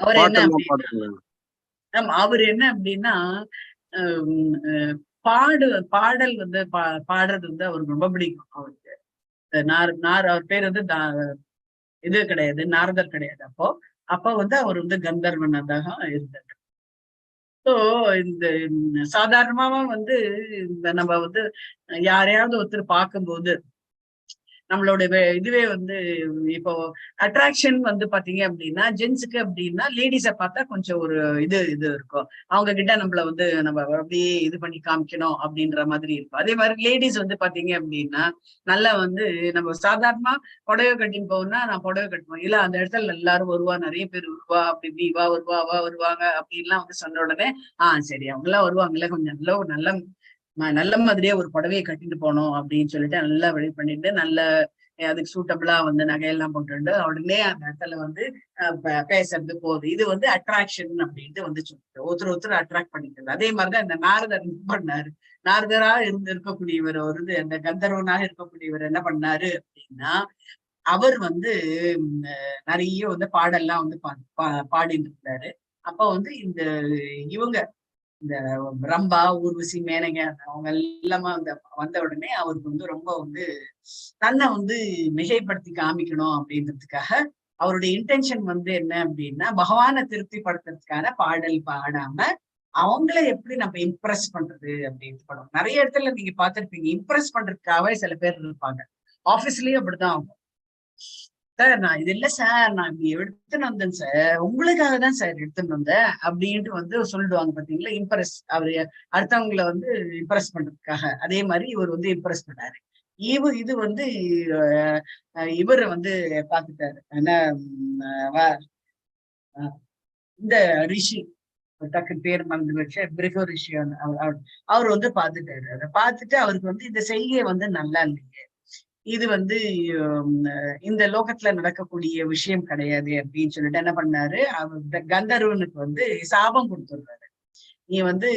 அவர் என்ன அவர் என்ன அப்படின்னா பாடல் வந்து பாடுறது வந்து அவருக்கு ரொம்ப பிடிக்கும். அவருக்கு அவர் பேர் வந்து இது கிடையாது, நாரதர் கிடையாது. அப்போ வந்து அவர் வந்து கந்தர்வனதாக இருந்தார். ஸோ இந்த சாதாரணமாவா வந்து இந்த நம்ம வந்து யாரையாவது ஒருத்தர் பார்க்கும்போது நம்மளோட இதுவே வந்து இப்போ அட்ராக்ஷன் வந்து பாத்தீங்க அப்படின்னா ஜென்ஸுக்கு அப்படின்னா லேடிஸை பார்த்தா கொஞ்சம் ஒரு இது இருக்கும். அவங்க கிட்ட நம்மள வந்து நம்ம அப்படியே இது பண்ணி காமிக்கணும் அப்படின்ற மாதிரி இருக்கும். அதே மாதிரி லேடிஸ் வந்து பாத்தீங்க அப்படின்னா நல்லா வந்து நம்ம சாதாரணமா புடவை கட்டின்னு போகணும்னா நான் புடவை கட்டுவோம், இல்ல அந்த இடத்துல எல்லாரும் வருவா, நிறைய பேர் வருவா, அப்படி இப்படி இவா வருவா அவா வருவாங்க அப்படின்லாம் வந்து சொன்ன உடனே சரி அவங்க எல்லாம் வருவாங்கல்ல, கொஞ்சம் நல்ல மாதிரியே ஒரு புடவையை கட்டிட்டு போனோம் அப்படின்னு சொல்லிட்டு நல்லா வெளி பண்ணிட்டு நல்ல அதுக்கு சூட்டபிளா வந்து நகையெல்லாம் போட்டு உடனே அந்த இடத்துல வந்து பேசுறது போகுது. இது வந்து அட்ராக்ஷன் அப்படின்ட்டு வந்து சொல்லிட்டு ஒருத்தர் அட்ராக்ட் பண்ணிக்கிறது. அதே மாதிரிதான் இந்த நாரதர் பண்ணாரு. நாரதரா இருக்கக்கூடியவர் வந்து அந்த கந்தர்வனாக இருக்கக்கூடியவர் என்ன பண்ணாரு அப்படின்னா அவர் வந்து நிறைய வந்து பாடெல்லாம் வந்து பாடிட்டு இருந்தாரு. அப்ப வந்து இவங்க இந்த ரம்பா, ஊர்வசி, மேனக அவங்க எல்லாமே வந்த உடனே அவருக்கு வந்து ரொம்ப வந்து தன்னை வந்து மிகைப்படுத்தி காமிக்கணும் அப்படின்றதுக்காக அவருடைய இன்டென்ஷன் வந்து என்ன அப்படின்னா பகவானை திருப்திப்படுத்துறதுக்கான பாடல் பாடாம அவங்கள எப்படி நம்ம இம்ப்ரெஸ் பண்றது அப்படின்னு படம். நிறைய இடத்துல நீங்க பார்த்திருப்பீங்க, இம்ப்ரெஸ் பண்றதுக்காகவே சில பேர் இருப்பாங்க. ஆபீஸ்லயும் அப்படிதான் ஆகும். சார் நான் இது இல்ல சார், நான் இப்படி எடுத்துன்னு வந்தேன் சார், உங்களுக்காக தான் சார் எடுத்துன்னு வந்தேன் அப்படின்ட்டு வந்து சொல்லிடுவாங்க. பாத்தீங்களா, இம்ப்ரெஸ், அவரு அடுத்தவங்களை வந்து இம்ப்ரெஸ் பண்றதுக்காக. அதே மாதிரி இவர் வந்து இம்ப்ரெஸ் பண்ணாரு. இது வந்து இவரை வந்து பாத்துட்டாரு. என்ன இந்த ரிஷி, டக்கு பேர் மறந்து வச்ச பிரிகோ ரிஷி, அவர் வந்து பாத்துட்டாரு. அதை பார்த்துட்டு அவருக்கு வந்து இந்த செய்கை வந்து நல்லா இல்லையே, இது வந்து இந்த லோகத்துல நடக்கக்கூடிய விஷயம் கிடையாது அப்படின்னு சொல்லிட்டு என்ன பண்ணாரு, அவர் கந்தர்வனுக்கு வந்து சாபம் கொடுத்துடுறாரு. நீ வந்து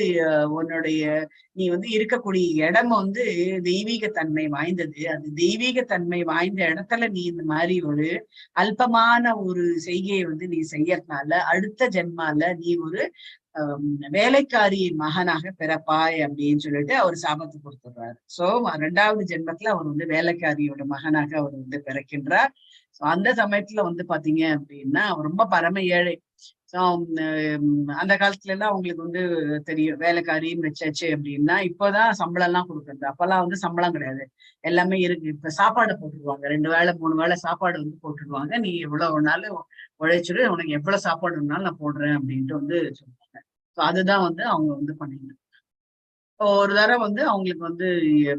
நீ வந்து இருக்கக்கூடிய இடம் வந்து தெய்வீக தன்மை வாய்ந்தது. அது தெய்வீக தன்மை வாய்ந்த இடத்துல நீ இந்த மாதிரி ஒரு அல்பமான ஒரு செய்கையை வந்து நீ செய்யறதுனால அடுத்த ஜென்மால நீ ஒரு வேலைக்காரியின் மகனாக பிறப்பாய் அப்படின்னு சொல்லிட்டு அவர் சாபத்தை கொடுத்துடுறாரு. சோ 2வது ஜென்மத்துல அவர் வந்து வேலைக்காரியோட மகனாக அவர் வந்து பிறக்கின்றார். அந்த சமயத்துல வந்து பாத்தீங்க அப்படின்னா அவர் ரொம்ப பரம ஏழை. அந்த காலத்துல எல்லாம் அவங்களுக்கு வந்து தெரியும், வேலைக்காரின்னு வச்சாச்சு அப்படின்னா இப்பதான் சம்பளம் எல்லாம் கொடுக்குறது. அப்பெல்லாம் வந்து சம்பளம் கிடையாது, எல்லாமே இருக்கு. இப்ப சாப்பாடு போட்டுருவாங்க, 2 வேளை 3 வேளை சாப்பாடு வந்து போட்டுருவாங்க. நீ எவ்வளவு வேணாலும் உழைச்சிடு, உனக்கு எவ்வளவு சாப்பாடு வேணாலும் நான் போடுறேன் அப்படின்ட்டு வந்து சொல்லுவாங்க. அதுதான் வந்து அவங்க வந்து பண்ணிட்டு ஒரு தடவை வந்து அவங்களுக்கு வந்து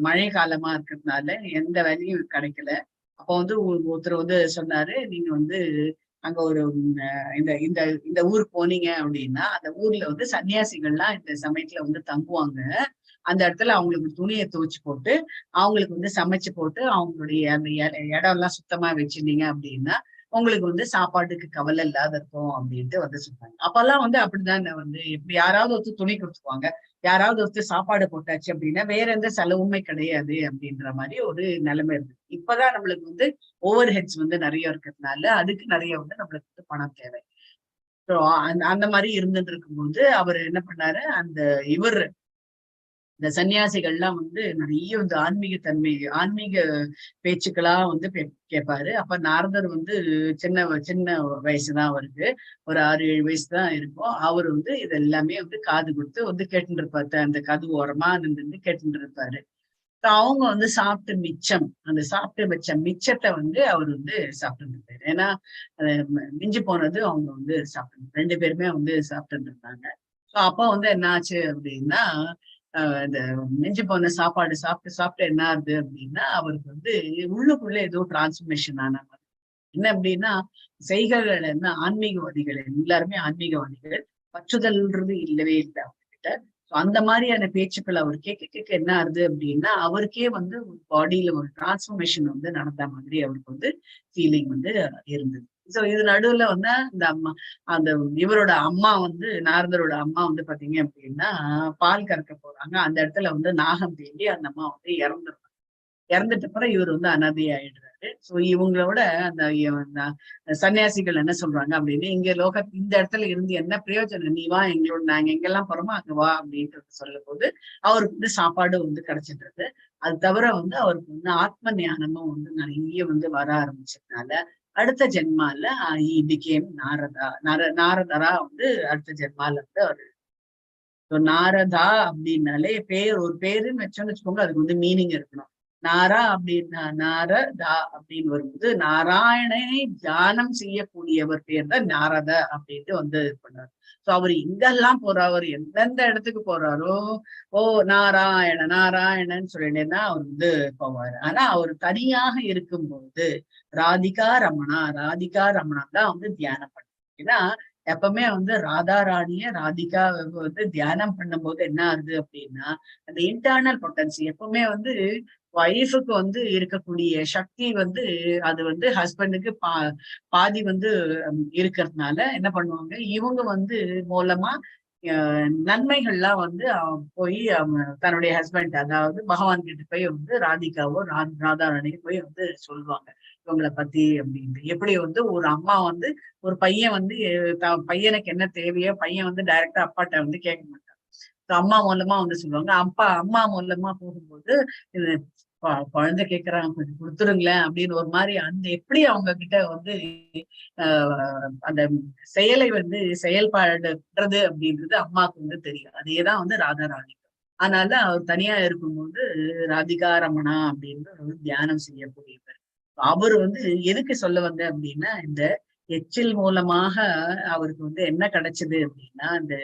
மழை காலமா இருக்கிறதுனால எந்த வேலையும் கிடைக்கல. அப்போ வந்து ஒருத்தர் வந்து சொன்னாரு, நீங்க வந்து அங்க ஒரு இந்த இந்த இந்த ஊர் போனீங்க அப்படின்னா அந்த ஊர்ல வந்து சன்னியாசிகள்லாம் இந்த சமயத்துல வந்து தங்குவாங்க. அந்த இடத்துல அவங்களுக்கு துணியை துவைச்சு போட்டு அவங்களுக்கு வந்து சமைச்சு போட்டு அவங்களுடைய அந்த இடம் எல்லாம் சுத்தமா வச்சிருந்தீங்க அப்படின்னா உங்களுக்கு வந்து சாப்பாட்டுக்கு கவலை இல்லாத இருக்கும் அப்படின்ட்டு வந்து சொன்னாங்க. அப்பெல்லாம் வந்து அப்படிதான் வந்து எப்படி யாராவது ஒருத்தர் துணி கொடுத்துருவாங்க, யாராவது ஒருத்தர் சாப்பாடு போட்டாச்சு அப்படின்னா வேற எந்த செலவுமே கிடையாது அப்படின்ற மாதிரி ஒரு நிலைமை இருக்கு. இப்பதான் நம்மளுக்கு வந்து ஓவர் ஹெட்ஸ் வந்து நிறைய இருக்கிறதுனால அதுக்கு நிறைய வந்து நம்மளுக்கு வந்து பணம் தேவை. ஸோ அந்த மாதிரி இருந்துட்டு இருக்கும்போது அவர் என்ன பண்ணாரு, இவர் இந்த சன்னியாசிகள்லாம் வந்து நிறைய வந்து ஆன்மீக பேச்சுக்களா வந்து கேட்பாரு. அப்ப நாரதர் வந்து சின்ன வயசுதான் அவருக்கு, ஒரு 6-7 வயசு தான் இருக்கும். அவர் வந்து இது எல்லாமே வந்து காது கொடுத்து வந்து கேட்டுட்டு இருப்பாரு, அந்த கது ஓரமா நின்று கேட்டுட்டு இருப்பாரு. அவங்க வந்து அந்த சாப்பிட்டு வச்ச மிச்சத்தை வந்து அவர் வந்து சாப்பிட்டு இருப்பாரு. ஏன்னா மிஞ்சி போனது அவங்க வந்து சாப்பிட்டு 2 பேருமே வந்து சாப்பிட்டு இருந்தாங்க. அப்ப வந்து என்ன ஆச்சு அப்படின்னா, இந்த மிஞ்சி போன சாப்பாடு சாப்பிட்டு என்ன ஆகுது அப்படின்னா, அவருக்கு வந்து உள்ளுக்குள்ள ஏதோ டிரான்ஸ்ஃபர்மேஷன் ஆன மாதிரி. என்ன அப்படின்னா, செய்கைகள் என்ன, ஆன்மீகவாதிகள் எல்லாருமே ஆன்மீகவாதிகள், பற்றுதல்ன்றது இல்லவே இல்லை அவங்க கிட்ட. அந்த மாதிரியான பேச்சுக்கள் அவர் கேட்க என்ன ஆகுது அப்படின்னா, அவருக்கே வந்து பாடியில ஒரு டிரான்ஸ்ஃபர்மேஷன் வந்து நடந்த மாதிரி அவருக்கு வந்து ஃபீலிங் வந்து இருந்தது. சோ இது நடுவுல வந்து அந்த இவரோட அம்மா வந்து, நாரதரோட அம்மா வந்து பாத்தீங்க அப்படின்னா பால் கறக்க போறாங்க. அந்த இடத்துல வந்து நாகம் தேண்டி அந்த அம்மா வந்து இறந்துட்ட பிறகு இவர் வந்து அனாதை ஆயிடுறாரு. சோ இவங்களோட அந்த சன்னியாசிகள் என்ன சொல்றாங்க அப்படின்னு, இந்த இடத்துல இருந்து என்ன பிரயோஜனம், நீ வா எங்களோட, நாங்க எங்கெல்லாம் போறோமோ அங்க வா அப்படின்ட்டு சொல்லும் போது அவருக்கு வந்து சாப்பாடு வந்து கிடைச்சிடுறது. அது தவிர வந்து அவருக்கு வந்து ஆத்ம ஞானமும் வந்து நிறைய வந்து வர ஆரம்பிச்சதுனால அடுத்த ஜென்மால பிகேம் நாரதரா வந்து அடுத்த ஜென்மால வந்து அவரு நாரதா அப்படின்னாலே ஒரு பேருன்னு வச்சோம்னு அதுக்கு வந்து மீனிங் இருக்கணும். நாரா அப்படின்னா நாரதா அப்படின்னு வரும்போது நாராயணனை தியானம் செய்யக்கூடியவர் பேர் தான் நாரத அப்படின்ட்டு வந்து இது பண்ணாரு. சோ அவர் எங்கெல்லாம் போறாரு, எந்தெந்த இடத்துக்கு போறாரோ, ஓ நாராயணன்னு சொல்லிட்டேன்னா அவர் வந்து போவாரு. ஆனா அவர் தனியாக இருக்கும்போது ராதிகா ரமணா தான் வந்து தியானம் பண்ண. ஏன்னா எப்பவுமே வந்து ராதாராணிய ராதிகா வந்து தியானம் பண்ணும்போது என்ன ஆகுது அப்படின்னா, அந்த இன்டர்னல் பொட்டன்சி எப்பவுமே வந்து ஒய்ஃபுக்கு வந்து இருக்கக்கூடிய சக்தி வந்து அது வந்து ஹஸ்பண்டுக்கு பாதி வந்து இருக்கிறதுனால என்ன பண்ணுவாங்க, இவங்க வந்து மூலமா நன்மைகள்லாம் வந்து போய் தன்னுடைய ஹஸ்பண்ட், அதாவது பகவான் கிட்ட போய் வந்து ராதிகாவோ ராதாராணிக்கு போய் வந்து சொல்லுவாங்க இவங்களை பத்தி அப்படின்னு. எப்படி வந்து ஒரு அம்மா வந்து ஒரு பையன் வந்து பையனுக்கு என்ன தேவையோ பையன் வந்து டைரக்டா அப்பாட்ட வந்து கேட்க மாட்டாங்க, அம்மா மூலமா வந்து சொல்லுவாங்க. அம்மா மூலமா போகும்போது இது குழந்தை கேட்கறாங்க கொஞ்சம் கொடுத்துருங்களேன் அப்படின்னு ஒரு மாதிரி அந்த எப்படி அவங்க கிட்ட வந்து அந்த செயலை வந்து செயல்படுறது அப்படின்றது அம்மாவுக்கு வந்து தெரியும். அதேதான் வந்து ராதாராணி. அதனால அவர் தனியா இருக்கும்போது ராதிகா ரமணா அப்படின்னு ஒரு தியானம் செய்யக்கூடியவர். அவர் வந்து எதுக்கு சொல்ல வந்த அப்படின்னா, இந்த எச்சில் மூலமாக அவருக்கு வந்து என்ன கிடைச்சது அப்படின்னா, இந்த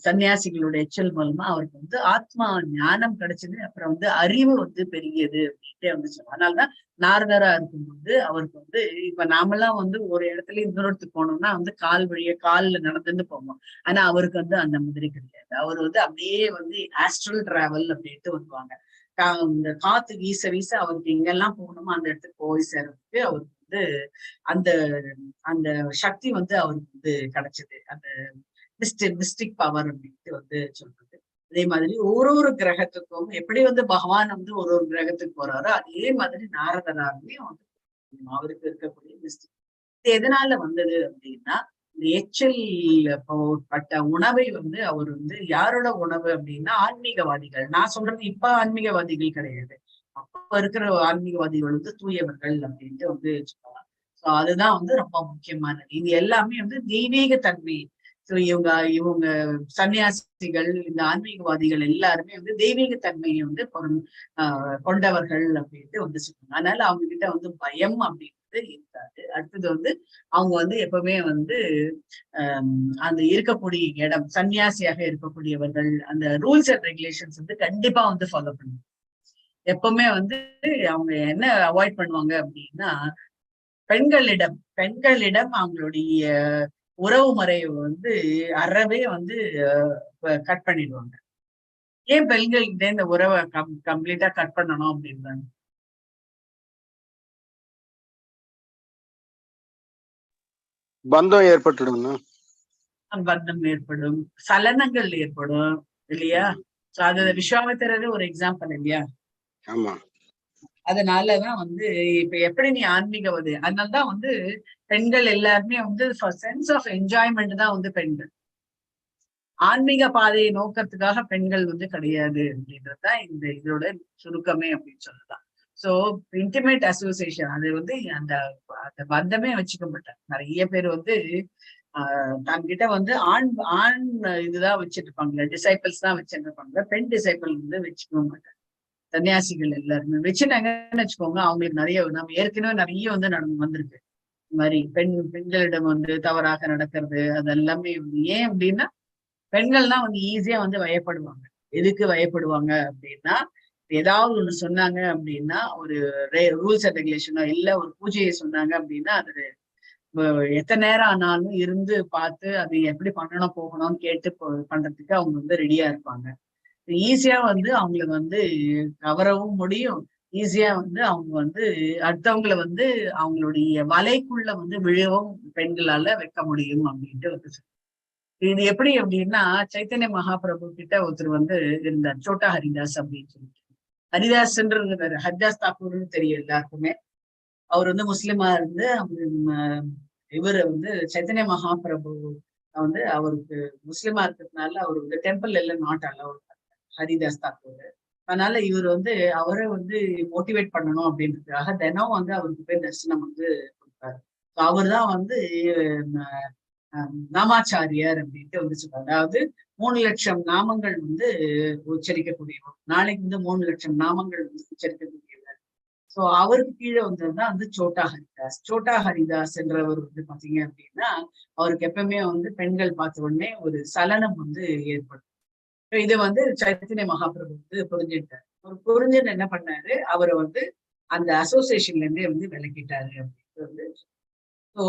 சன்னியாசிகளோட எச்சல் மூலமா அவருக்கு வந்து ஆத்மா ஞானம் கிடைச்சது. அப்புறம் வந்து அறிவு வந்து பெரியது அப்படின்ட்டு வந்து சொல்லுவாங்க. அதனாலதான் நாரதரா இருக்கும்போது அவருக்கு வந்து, இப்ப நாமெல்லாம் வந்து ஒரு இடத்துல இன்னொரு இடத்துக்கு போனோம்னா வந்து கால்ல நடந்துன்னு போவோம். ஆனா அவருக்கு வந்து அந்த மாதிரி கிடையாது. அவர் வந்து அப்படியே வந்து ஆஸ்ட்ரல் டிராவல் அப்படின்ட்டு வருவாங்க. இந்த காத்து வீச வீச அவருக்கு எங்கெல்லாம் போகணுமோ அந்த இடத்துக்கு போய் சேர்றதுக்கு அவருக்கு வந்து அந்த அந்த சக்தி வந்து அவருக்கு வந்து கிடைச்சது. அந்த மிஸ்டிக் பவர் அப்படின்ட்டு வந்து சொல்றது. அதே மாதிரி ஒரு கிரகத்துக்கும் எப்படி வந்து பகவான் வந்து ஒரு கிரகத்துக்கு போறாரோ அதே மாதிரி நாரதராகவே வந்து அவருக்கு இருக்கக்கூடிய மிஸ்டிக். இது எதனால வந்தது அப்படின்னா, இந்த எச்சில் பட்ட உணவை வந்து அவர் வந்து யாரோட உணவு அப்படின்னா ஆன்மீகவாதிகள். நான் சொல்றது இப்ப ஆன்மீகவாதிகள் கிடையாது, அப்ப இருக்கிற ஆன்மீகவாதிகள் வந்து தூயவர்கள் அப்படின்ட்டு வந்து சொல்லலாம். சோ அதுதான் வந்து ரொம்ப முக்கியமானது. இது எல்லாமே வந்து தெய்வீக தன்மை. சோ இவங்க சன்னியாசிகள், இந்த ஆன்மீகவாதிகள் எல்லாருமே வந்து தெய்வீக தன்மையை வந்து கொண்டவர்கள் அப்படின்ட்டு வந்து சொல்லுவாங்க. அதனால அவங்க கிட்ட வந்து பயம் அப்படின்றது இருக்காது. அடுத்தது வந்து அவங்க வந்து எப்பவுமே வந்து அந்த இருக்கக்கூடிய இடம், சன்னியாசியாக இருக்கக்கூடியவர்கள் அந்த ரூல்ஸ் அண்ட் ரெகுலேஷன்ஸ் வந்து கண்டிப்பா வந்து ஃபாலோ பண்ணுவாங்க. எப்பவுமே வந்து அவங்க என்ன அவாய்ட் பண்ணுவாங்க அப்படின்னா, பெண்களிடம் அவங்களுடைய உறவு முறையை வந்து அறவே வந்து கட் பண்ணிடுவாங்க. ஏன் பெண்கள்கிட்ட இந்த உறவை கம்ப்ளீட்டா கட் பண்ணணும் அப்படின்றாங்க? பந்தம் ஏற்பட்டுடும், பந்தம் ஏற்படும், சலனங்கள் ஏற்படும் இல்லையா? அது விஸ்வாமித்திரரே ஒரு எக்ஸாம்பிள் இல்லையா? ஆமா. அதனாலதான் வந்து இப்ப எப்படி நீ ஆன்மீகவாதி, அதனாலதான் வந்து பெண்கள் எல்லாருமே வந்து சென்ஸ் ஆஃப் என்ஜாய்மெண்ட் தான் வந்து பெண்கள். ஆன்மீக பாதையை நோக்கத்துக்காக பெண்கள் வந்து கிடையாது அப்படின்றதுதான் இந்த இதோட சுருக்கமே அப்படின்னு சொல்லலாம். சோ இன்டிமேட் அசோசியேஷன் அது வந்து அந்த அந்த பந்தமே வச்சுக்க மாட்டாங்க. நிறைய பேர் வந்து தன்கிட்ட வந்து ஆண் ஆண் இதுதான் வச்சுட்டு இருப்பாங்க, டிசைபிள்ஸ் தான் வச்சுட்டு இருப்பாங்க. பெண் டிசைபிள் வந்து வச்சுக்க மாட்டாங்க. சன்னியாசிகள் எல்லாருமே வச்சுட்டாங்கன்னு வச்சுக்கோங்க, அவங்களுக்கு நிறைய நம்ம ஏற்கனவே நிறைய வந்து வந்திருக்கு. இந்த மாதிரி பெண்களிடம் வந்து தவறாக நடக்கிறது அது எல்லாமே ஏன் அப்படின்னா பெண்கள்லாம் வந்து ஈஸியா வந்து வயப்படுவாங்க. எதுக்கு வயப்படுவாங்க அப்படின்னா, ஏதாவது ஒண்ணு சொன்னாங்க அப்படின்னா, ஒரு ரூல்ஸ் அண்ட் ரெகுலேஷனோ இல்ல ஒரு பூஜையை சொன்னாங்க அப்படின்னா அது எத்தனை நேரம் ஆனாலும் இருந்து பார்த்து அது எப்படி பண்ணணும் போகணும்னு கேட்டு பண்றதுக்கு அவங்க வந்து ரெடியா இருப்பாங்க. ஈஸியா வந்து அவங்களை வந்து கவரவும் முடியும். ஈஸியா வந்து அவங்க வந்து அடுத்தவங்களை வந்து அவங்களுடைய வலைக்குள்ள வந்து விழவும் பெண்களால வைக்க முடியும் அப்படின்ட்டு வந்து இது எப்படி அப்படின்னா, சைத்தன்ய மகாபிரபு கிட்ட ஒருத்தர் வந்து இருந்தார், சோட்டா ஹரிதாஸ் அப்படின்னு சொல்லிட்டு. ஹரிதாஸ்ன்றது ஹரிதாஸ் தாக்கூர்னு தெரியும் எல்லாருக்குமே. அவர் வந்து முஸ்லிமா இருந்து இவர் வந்து சைத்தன்ய மகாபிரபு வந்து அவருக்கு முஸ்லிமா இருக்கிறதுனால அவர் வந்து டெம்பிள் எல்லாம் நாட் அலவுட், ஹரிதாஸ் தாக்கூர். அதனால இவர் வந்து அவரை வந்து மோட்டிவேட் பண்ணணும் அப்படின்றதுக்காக தினம் வந்து அவருக்கு போய் தரிசனம் வந்து கொடுப்பாரு. அவர் தான் வந்து நாமாச்சாரியார் அப்படின்ட்டு வந்து சொல்றாங்க. அதாவது 3 லட்சம் நாமங்கள் வந்து உச்சரிக்கக்கூடியவர். நாளைக்கு வந்து 3 லட்சம் நாமங்கள் வந்து உச்சரிக்கக்கூடியவர். சோ அவருக்கு கீழே வந்ததுதான் வந்து சோட்டா ஹரிதாஸ். சோட்டா ஹரிதாஸ் என்றவர் வந்து பாத்தீங்க அப்படின்னா அவருக்கு எப்பவுமே வந்து பெண்கள் பார்த்த உடனே ஒரு சலனம் வந்து ஏற்படும். இதை வந்து சைத்தன்ய மகாபிரபு வந்து புரிஞ்சுட்டாரு. அவர் புரிஞ்சுன்னு என்ன பண்ணாரு, அவரை வந்து அந்த அசோசியேஷன்ல இருந்தே வந்து விலக்கிட்டாரு அப்படின்னு வந்து. ஸோ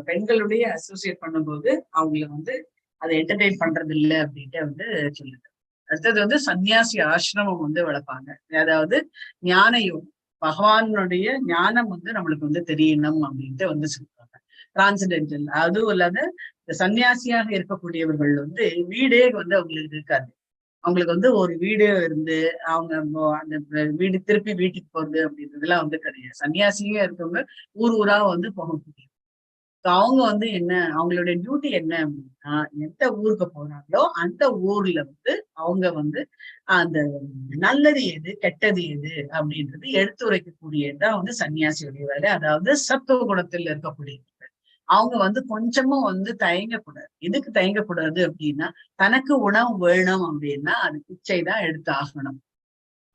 பெண்களுடைய அசோசியேட் பண்ணும்போது அவங்கள வந்து அதை என்டர்டெயின் பண்றது இல்லை அப்படின்ட்டு வந்து சொல்லுது. அடுத்தது வந்து சன்னியாசி ஆசிரமம் வந்து வளர்ப்பாங்க. அதாவது ஞான யோகம், பகவானுடைய ஞானம் வந்து நம்மளுக்கு வந்து தெரியணும் அப்படின்ட்டு வந்து சொல்றாங்க. டிரான்சென்டென்டல் அதுவும் இல்லாத இந்த சன்னியாசியாக இருக்கக்கூடியவர்கள் வந்து வீடே வந்து அவங்களுக்கு இருக்காது. அவங்களுக்கு வந்து ஒரு வீடு இருந்து அவங்க அந்த வீடு திருப்பி வீட்டுக்கு போறது அப்படின்றதுலாம் வந்து கிடையாது. சன்னியாசியே இருக்கவங்க ஊர் ஊரா வந்து போக முடியும். அவங்க வந்து என்ன அவங்களுடைய டியூட்டி என்ன அப்படின்னா, எந்த ஊருக்கு போறாங்களோ அந்த ஊர்ல வந்து அவங்க வந்து அந்த நல்லது எது கெட்டது எது அப்படின்றது எடுத்துரைக்கக்கூடியதுதான் வந்து சன்னியாசியுடைய வேலை. அதாவது சத்துவ குணத்தில் இருக்கக்கூடிய அவங்க வந்து கொஞ்சமும் வந்து தயங்கக்கூடாது. எதுக்கு தயங்கக்கூடாது அப்படின்னா, தனக்கு உணவு வேணும் அப்படின்னா அது பிச்சை தான் எடுத்து ஆகணும்.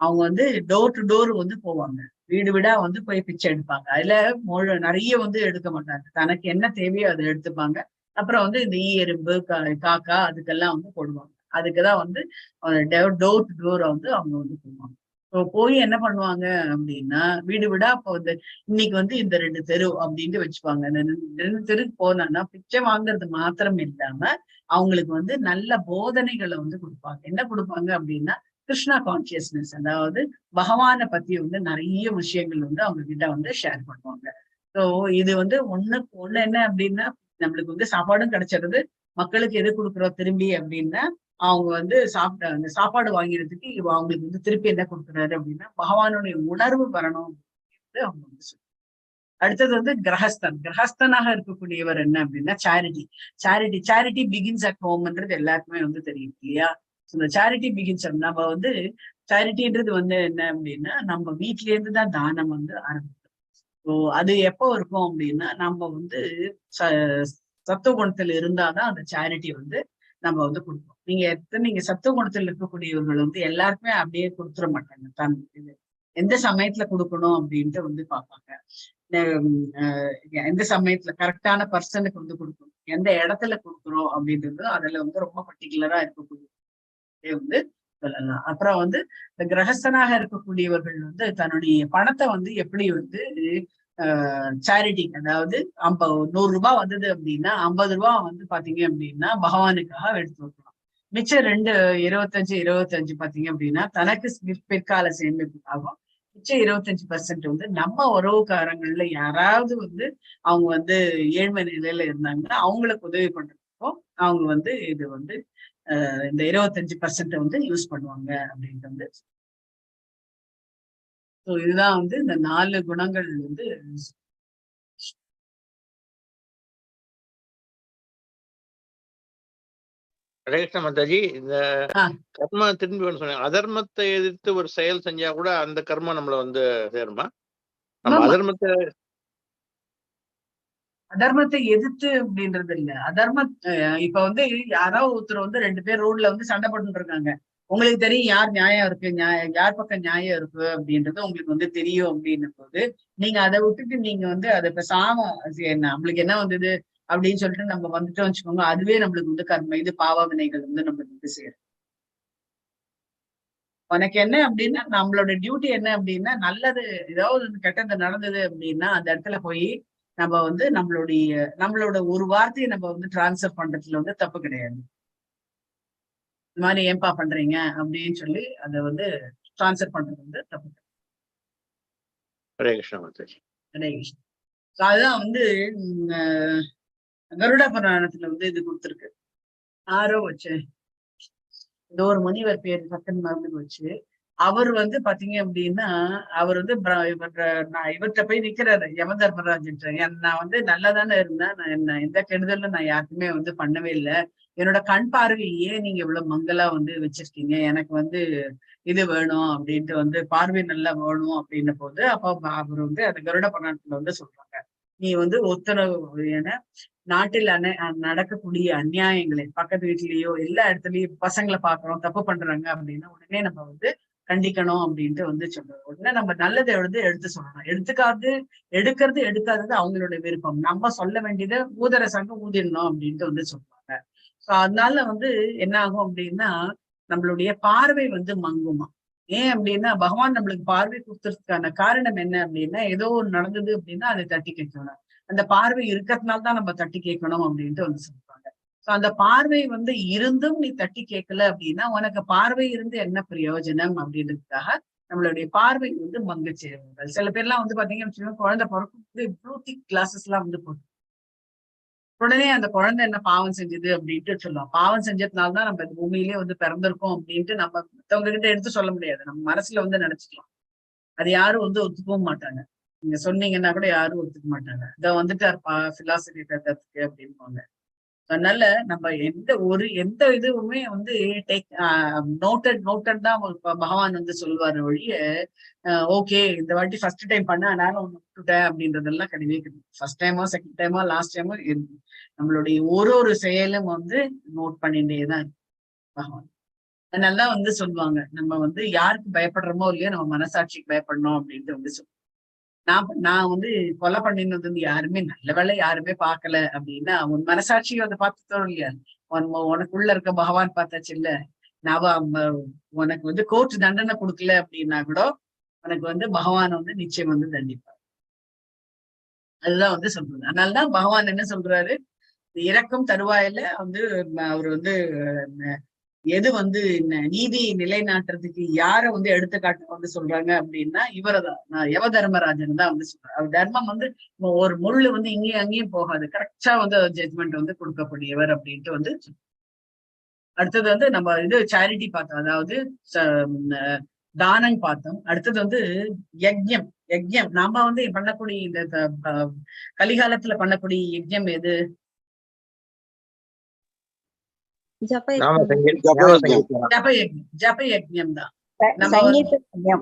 அவங்க வந்து டோர் டு டோர் வந்து போவாங்க, வீடு வீடா வந்து போய் பிச்சை எடுப்பாங்க. அதுல நிறைய வந்து எடுக்க மாட்டாங்க, தனக்கு என்ன தேவையோ அதை எடுத்துப்பாங்க. அப்புறம் வந்து இந்த ஈ எறும்பு காக்கா அதுக்கெல்லாம் வந்து போடுவாங்க. அதுக்குதான் வந்து டோர் டு டோர் வந்து அவங்க வந்து போவாங்க. போய் என்ன பண்ணுவாங்க அப்படின்னா, வீடு வீடா இப்போ இந்த இன்னைக்கு வந்து இந்த 2 தெரு அப்படின்ட்டு வச்சுப்பாங்க. இந்த 2 தெருக்கு போனான்னா பிச்சை வாங்குறது மாத்திரம் இல்லாம அவங்களுக்கு வந்து நல்ல போதனைகளை வந்து கொடுப்பாங்க. என்ன கொடுப்பாங்க அப்படின்னா, கிருஷ்ணா கான்சியஸ்னஸ், அதாவது பகவானை பத்தி வந்து நிறைய விஷயங்கள் வந்து அவங்க கிட்ட வந்து ஷேர் பண்ணுவாங்க. ஸோ இது வந்து ஒண்ணு என்ன அப்படின்னா, நம்மளுக்கு வந்து சாப்பாடும் கிடைச்சிருது, மக்களுக்கு எது கொடுக்குறோம் திரும்பி அப்படின்னா அவங்க வந்து அந்த சாப்பாடு வாங்கிறதுக்கு அவங்களுக்கு வந்து திருப்பி என்ன கொடுக்குறாரு அப்படின்னா பகவானுடைய உணர்வு வரணும் அப்படின்னு அவங்க வந்து சொல்றாங்க. அடுத்தது வந்து கிரகஸ்தனாக இருக்கக்கூடியவர் என்ன அப்படின்னா சேரிட்டி பிகின்ஸ் அட் ஹோம்ன்றது எல்லாருக்குமே வந்து தெரியும் இல்லையா? இந்த சேரிட்டி பிகின்ஸ் நம்ம வந்து சேரிட்டின்றது வந்து என்ன அப்படின்னா நம்ம வீட்ல இருந்து தான் தானம் வந்து ஆரம்பிக்கும். ஸோ அது எப்போ இருக்கும் அப்படின்னா நம்ம வந்து சத்துவ குணத்துல இருந்தாதான் அந்த சேரிட்டி வந்து நம்ம வந்து கொடுப்போம். நீங்க சத்துவ குணத்துல இருக்கக்கூடியவர்கள் வந்து எல்லாருக்குமே அப்படியே கொடுத்துட மாட்டாங்க. எந்த சமயத்துல கொடுக்கணும் அப்படின்ட்டு வந்து பார்ப்பாங்க. எந்த சமயத்துல கரெக்டான பர்சனுக்கு வந்து கொடுக்கணும், எந்த இடத்துல கொடுக்குறோம் அப்படின்றது அதுல வந்து ரொம்ப பர்டிகுலரா இருக்கக்கூடிய வந்து சொல்லலாம். அப்புறம் வந்து இந்த கிரகஸ்தனாக இருக்கக்கூடியவர்கள் வந்து தன்னுடைய பணத்தை வந்து எப்படி வந்து சேரிட்டி, அதாவது 100 ரூபாய் வந்தது அப்படின்னா 50 ரூபாய் வந்து பாத்தீங்க அப்படின்னா பகவானுக்காக எடுத்து வைக்கலாம். மிச்சம் 25 பாத்தீங்க அப்படின்னா தனக்கு பிற்கால சேமிப்புக்காகும். மிச்சம் 25% வந்து நம்ம உறவுக்காரங்கள்ல யாராவது வந்து அவங்க வந்து ஏழ்மை நிலையில இருந்தாங்கன்னா அவங்களுக்கு உதவி பண்றதுக்கும் அவங்க வந்து இது வந்து இந்த 25% வந்து யூஸ் பண்ணுவாங்க அப்படின்ட்டு வந்து. ஸோ இதுதான் வந்து இந்த 4 குணங்கள் வந்து. ஹரேகிருஷ்ண மாதாஜி, இந்த ஆ. கர்மா திரும்பி ஒன்று சொன்னேன். அதர்மத்தை எதிர்த்து ஒரு செயல் செஞ்சா கூட அந்த கர்மா நம்மள வந்து சேருமா? நம்ம ஆமா. அதர்மத்தை அதர்மத்தை எதிர்த்து அப்படின்றது இல்ல. இப்ப வந்து யாரோ ஒருத்தர் வந்து 2 பேர் ரோட்ல வந்து சண்டை போட்டுட்டு இருக்காங்க. உங்களுக்கு தெரியும் யார் நியாயம் இருக்கு, யார் பக்கம் நியாயம் இருக்கு அப்படின்றது உங்களுக்கு வந்து தெரியும் அப்படின்னும் போது, நீங்க அதை விட்டுட்டு நீங்க வந்து அதை பேசாம நம்மளுக்கு என்ன வந்தது அப்படின்னு சொல்லிட்டு நம்ம வந்துட்டோம் வச்சுக்கோங்க, அதுவே நம்மளுக்கு வந்து கர்ம இது பாவ வினைகள் வந்து நம்மளுக்கு வந்து சேரும். உனக்கு என்ன அப்படின்னா நம்மளோட டியூட்டி என்ன அப்படின்னா, நல்லது ஏதாவது கெட்டது நடந்தது அப்படின்னா அந்த இடத்துல போய் நம்ம வந்து நம்மளோட ஒரு வார்த்தையை நம்ம வந்து டிரான்ஸ்ஃபர் பண்றதுல வந்து தப்பு கிடையாது. இந்த மாதிரி ஏன்பா பண்றீங்க அப்படின்னு சொல்லி அதை வந்து டிரான்ஸ்ஃபர் பண்றது வந்து தப்பு கிடையாது. ஹரேகிருஷ்ண மாதாஜி. ஹரேகிருஷ்ணன். அதுதான் வந்து கருட புராணத்துல வந்து இது கொடுத்துருக்கு. ஆரோ வச்சு ஏதோ ஒரு முனிவர் பேர் பக்கத்து மறந்து போச்சு. அவர் வந்து பாத்தீங்க அப்படின்னா அவர் வந்து இவர்கிட்ட போய் நிக்கிறாரு யம தர்மராஜன். நான் வந்து நல்லாதானே இருந்தேன், நான் என்ன எந்த கெடுதலும் நான் யாருக்குமே வந்து பண்ணவே இல்லை, என்னோட கண் பார்வை ஏன் நீங்க இவ்வளவு மங்களா வந்து வச்சிருக்கீங்க, எனக்கு வந்து இது வேணும் அப்படின்ட்டு வந்து பார்வை நல்லா வேணும் அப்படின்ன போது அப்போ அவர் வந்து அந்த கருட புராணத்துல வந்து சொல்றாங்க, நீ வந்து உத்தரவு என நாட்டில் நடக்கக்கூடிய அநியாயங்களை பக்கத்து வீட்லயோ எல்லா இடத்துலயும் பசங்களை பாக்குறோம் தப்பு பண்றாங்க அப்படின்னா உடனே நம்ம வந்து கண்டிக்கணும் அப்படின்ட்டு வந்து சொல்றோம். உடனே நம்ம நல்லதை எடுத்து சொல்லணும். எடுக்கிறது எடுக்காதது அவங்களோட விருப்பம். நம்ம சொல்ல வேண்டியதை ஊதர சங்கம் ஊதிடணும் அப்படின்ட்டு வந்து சொல்லுவாங்க. சோ அதனால வந்து என்ன ஆகும் அப்படின்னா நம்மளுடைய பார்வை வந்து மங்குமா. ஏன் அப்படின்னா பகவான் நம்மளுக்கு பார்வை கொடுத்ததுக்கான காரணம் என்ன அப்படின்னா, ஏதோ ஒன்று நடந்தது அப்படின்னா அதை தட்டி கேட்கணும். அந்த பார்வை இருக்கிறதுனால தான் நம்ம தட்டி கேட்கணும் அப்படின்ட்டு வந்து சொல்லுவாங்க. சோ அந்த பார்வை வந்து இருந்தும் நீ தட்டி கேட்கல அப்படின்னா உனக்கு பார்வை இருந்து என்ன பிரயோஜனம் அப்படின்றதுக்காக நம்மளுடைய பார்வை வந்து மங்கச்சேருங்கள். சில பேர்லாம் வந்து பாத்தீங்கன்னா குழந்தை பிறக்கும் இவ்வளவு திக் கிளாஸஸ் எல்லாம் வந்து போட்டு உடனே அந்த குழந்தை என்ன பாவம் செஞ்சது அப்படின்ட்டு சொல்லுவோம். பாவம் செஞ்சதுனாலதான் நம்ம பூமியிலேயே வந்து பிறந்திருக்கோம் அப்படின்ட்டு நம்ம மத்தவங்க கிட்ட எடுத்து சொல்ல முடியாது. நம்ம மனசுல வந்து நினைச்சுக்கலாம். அது யாரும் வந்து ஒத்துக்கவும் மாட்டாங்க. நீங்க சொன்னீங்கன்னா கூட யாரும் ஒத்துக்க மாட்டாங்க. இதை வந்துட்டாருப்பா பிலாசபி கத்துக்கு அப்படின்பாங்க. அதனால நம்ம எந்த இதுவுமே வந்து நோட்டட் தான் பகவான் வந்து சொல்லுவாரு ஒழிய ஓகே இந்த வாட்டி ஃபர்ஸ்ட் டைம் பண்ண அதனால ஒண்ணு விட்டுட்டேன் அப்படின்றதெல்லாம் கிடையவே கிடையாது. ஃபர்ஸ்ட் டைமோ செகண்ட் டைமோ லாஸ்ட் டைமோ நம்மளுடைய ஒரு செயலும் வந்து நோட் பண்ணிட்டேதான் இருக்கு பகவான். அதனாலதான் வந்து சொல்லுவாங்க நம்ம வந்து யாருக்கு பயப்படுறோமோ இல்லையோ நம்ம மனசாட்சிக்கு பயப்படணும் அப்படின்ட்டு வந்து சொல்லுவாங்க. நான் வந்து கொலை பண்ணினது வந்து யாருமே நல்ல வேலை யாருமே பார்க்கல அப்படின்னா உன் மனசாட்சியும் அதை பார்த்துட்டோம் இல்லையா, உனக்குள்ள இருக்க பகவான் பார்த்தாச்சு இல்ல. உனக்கு வந்து கோர்ட் தண்டனை கொடுக்கல அப்படின்னா கூட உனக்கு வந்து பகவான் வந்து நிச்சயம் வந்து தண்டிப்பார். அதுதான் வந்து சொல்றது. அதனாலதான் பகவான் என்ன சொல்றாரு, இறக்கும் தருவாயில வந்து அவர் வந்து எது வந்து நீதியை நிலைநாட்டுறதுக்கு யார வந்து எடுத்துக்காட்டு வந்து சொல்றாங்க அப்படின்னா இவரதான் யம தர்மராஜன் தான் வந்து சொல்றாரு. அவர் தர்மம் வந்து ஒரு முள்ளு வந்து இங்கேயும் அங்கேயும் போகாது, கரெக்டா வந்து ஜட்மெண்ட் வந்து கொடுக்கக்கூடியவர் அப்படின்ட்டு வந்து. அடுத்தது வந்து நம்ம இது சேரிட்டி பார்த்தோம், அதாவது தானம் பார்த்தோம். அடுத்தது வந்து யஜ்யம். நாம வந்து பண்ணக்கூடிய இந்த கலிகாலத்துல பண்ணக்கூடிய யஜ்யம் எது? ஜப யஜ்யம் தான். அதான்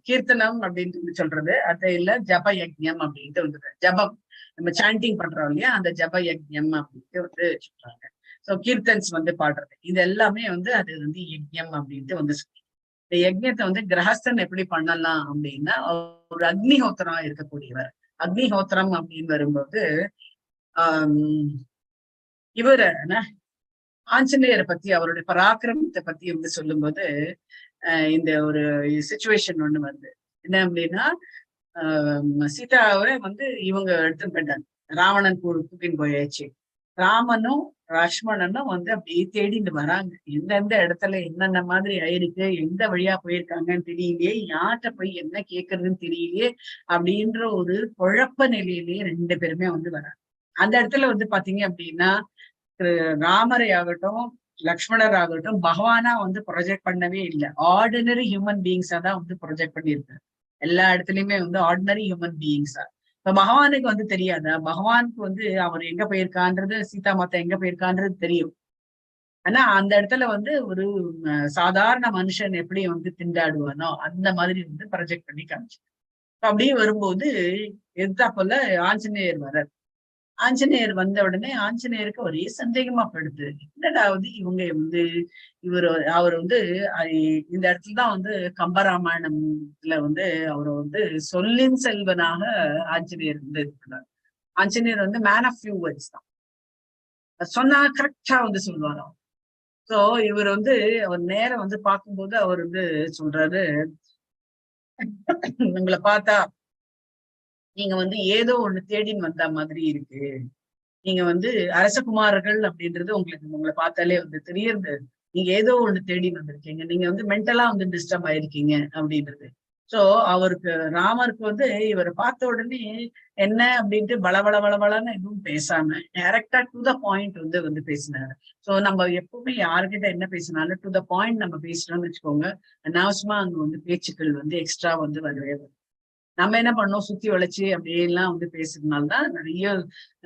கீர்த்தனம் அப்படின்ட்டு சொல்றது அது இல்ல, ஜப யஜ்யம் அப்படின்ட்டு வந்து ஜபம் நம்ம சாண்டிங் பண்றோம் இல்லையா, அந்த ஜப யஜ்யம் அப்படின்ட்டு வந்து சொல்றாங்க. சோ கீர்த்தன்ஸ் வந்து பாடுறது இது எல்லாமே வந்து அது வந்து யஜ்யம் அப்படின்ட்டு வந்து சொல்றாங்க. இந்த யஜ்யத்தை வந்து கிரகஸ்தன் எப்படி பண்ணலாம் அப்படின்னா ஒரு அக்னிஹோத்திரம் இருக்கக்கூடியவர். அக்னிஹோத்திரம் அப்படின்னு வரும்போது இவர ஆஞ்சநேயரை பத்தி அவருடைய பராக்கிரமத்தை பத்தி வந்து சொல்லும்போது இந்த ஒரு சிச்சுவேஷன் ஒண்ணு வருது. என்ன அப்படின்னா சீதாவை வந்து இவங்க எடுத்துட்டு போயிட்டாங்க, ராவணன் தூக்கின்னு போயாச்சு. ராமனும் லக்ஷ்மணனும் வந்து அப்படியே தேடிட்டு வராங்க. எந்தெந்த இடத்துல என்னென்ன மாதிரி ஆயிருக்கு, எந்த வழியா போயிருக்காங்கன்னு தெரியலையே, யார்கிட்ட போய் என்ன கேட்கறதுன்னு தெரியலையே அப்படின்ற ஒரு குழப்ப நிலையிலேயே 2 பேருமே வந்து வராங்க. அந்த இடத்துல வந்து பாத்தீங்க அப்படின்னா ராமரை ஆகட்டும் லக்ஷ்மணர் ஆகட்டும் பகவானா வந்து ப்ரொஜெக்ட் பண்ணவே இல்லை, ஆர்டினரி ஹியூமன் பீயிங்ஸா தான் வந்து ப்ரொஜெக்ட் பண்ணியிருக்காரு. எல்லா இடத்துலயுமே வந்து ஆர்டினரி ஹியூமன் பீயிங்ஸா. இப்ப பகவானுக்கு வந்து தெரியாதா? பகவானுக்கு வந்து அவர் எங்க போயிருக்கான்றது, சீதா மாதா எங்க போயிருக்கான்றது தெரியும். ஆனா அந்த இடத்துல வந்து ஒரு சாதாரண மனுஷன் எப்படி வந்து திண்டாடுவானோ அந்த மாதிரி வந்து ப்ரொஜெக்ட் பண்ணி காமிச்சு. அப்படியே வரும்போது எதிர்த்தாப்புல ஆஞ்சநேயர் வர்றார். ஆஞ்சநேயர் வந்த உடனே ஆஞ்சநேயருக்கு ஒரே சந்தேகமா படுது. என்னடாவது இவங்க வந்து அவர் வந்து இந்த இடத்துலதான் வந்து கம்பராமாயணம்ல வந்து அவரை வந்து சொல்லின் செல்வனாக ஆஞ்சநேயர் வந்து இருக்கிறார். ஆஞ்சநேயர் வந்து மேன் ஆஃப் ஃபியூ வேர்ட்ஸ் தான், சொன்னா கரெக்டா வந்து சொல்லுவாராம். சோ இவர் வந்து அவர் நேரம் வந்து பார்க்கும்போது அவர் வந்து சொல்றாரு, உங்களை பார்த்தா நீங்க வந்து ஏதோ ஒண்ணு தேடின்னு வந்த மாதிரி இருக்கு. நீங்க வந்து அரசகுமாரர்கள் அப்படின்றது உங்களை பார்த்தாலே வந்து தெரியறது. நீங்க ஏதோ ஒண்ணு தேடி வந்திருக்கீங்க. நீங்க வந்து மென்டலா வந்து டிஸ்டர்ப் ஆயிருக்கீங்க அப்படின்றது. சோ அவருக்கு ராமருக்கு வந்து இவரை பார்த்த உடனே என்ன அப்படின்ட்டு பலன்னு எதுவும் பேசாம டைரக்டா டு த பாயிண்ட் வந்து பேசினாரு. சோ நம்ம எப்பவுமே யாருக்கிட்ட என்ன பேசினாலும் டு த பாயிண்ட் நம்ம பேசுறோம்னு வச்சுக்கோங்க, அனாவசியமா அங்க வந்து பேச்சுக்கள் வந்து எக்ஸ்ட்ரா வந்து வரவே வரும். நம்ம என்ன பண்ணோம், சுத்தி வளைச்சு அப்படியெல்லாம் வந்து பேசுறதுனாலதான்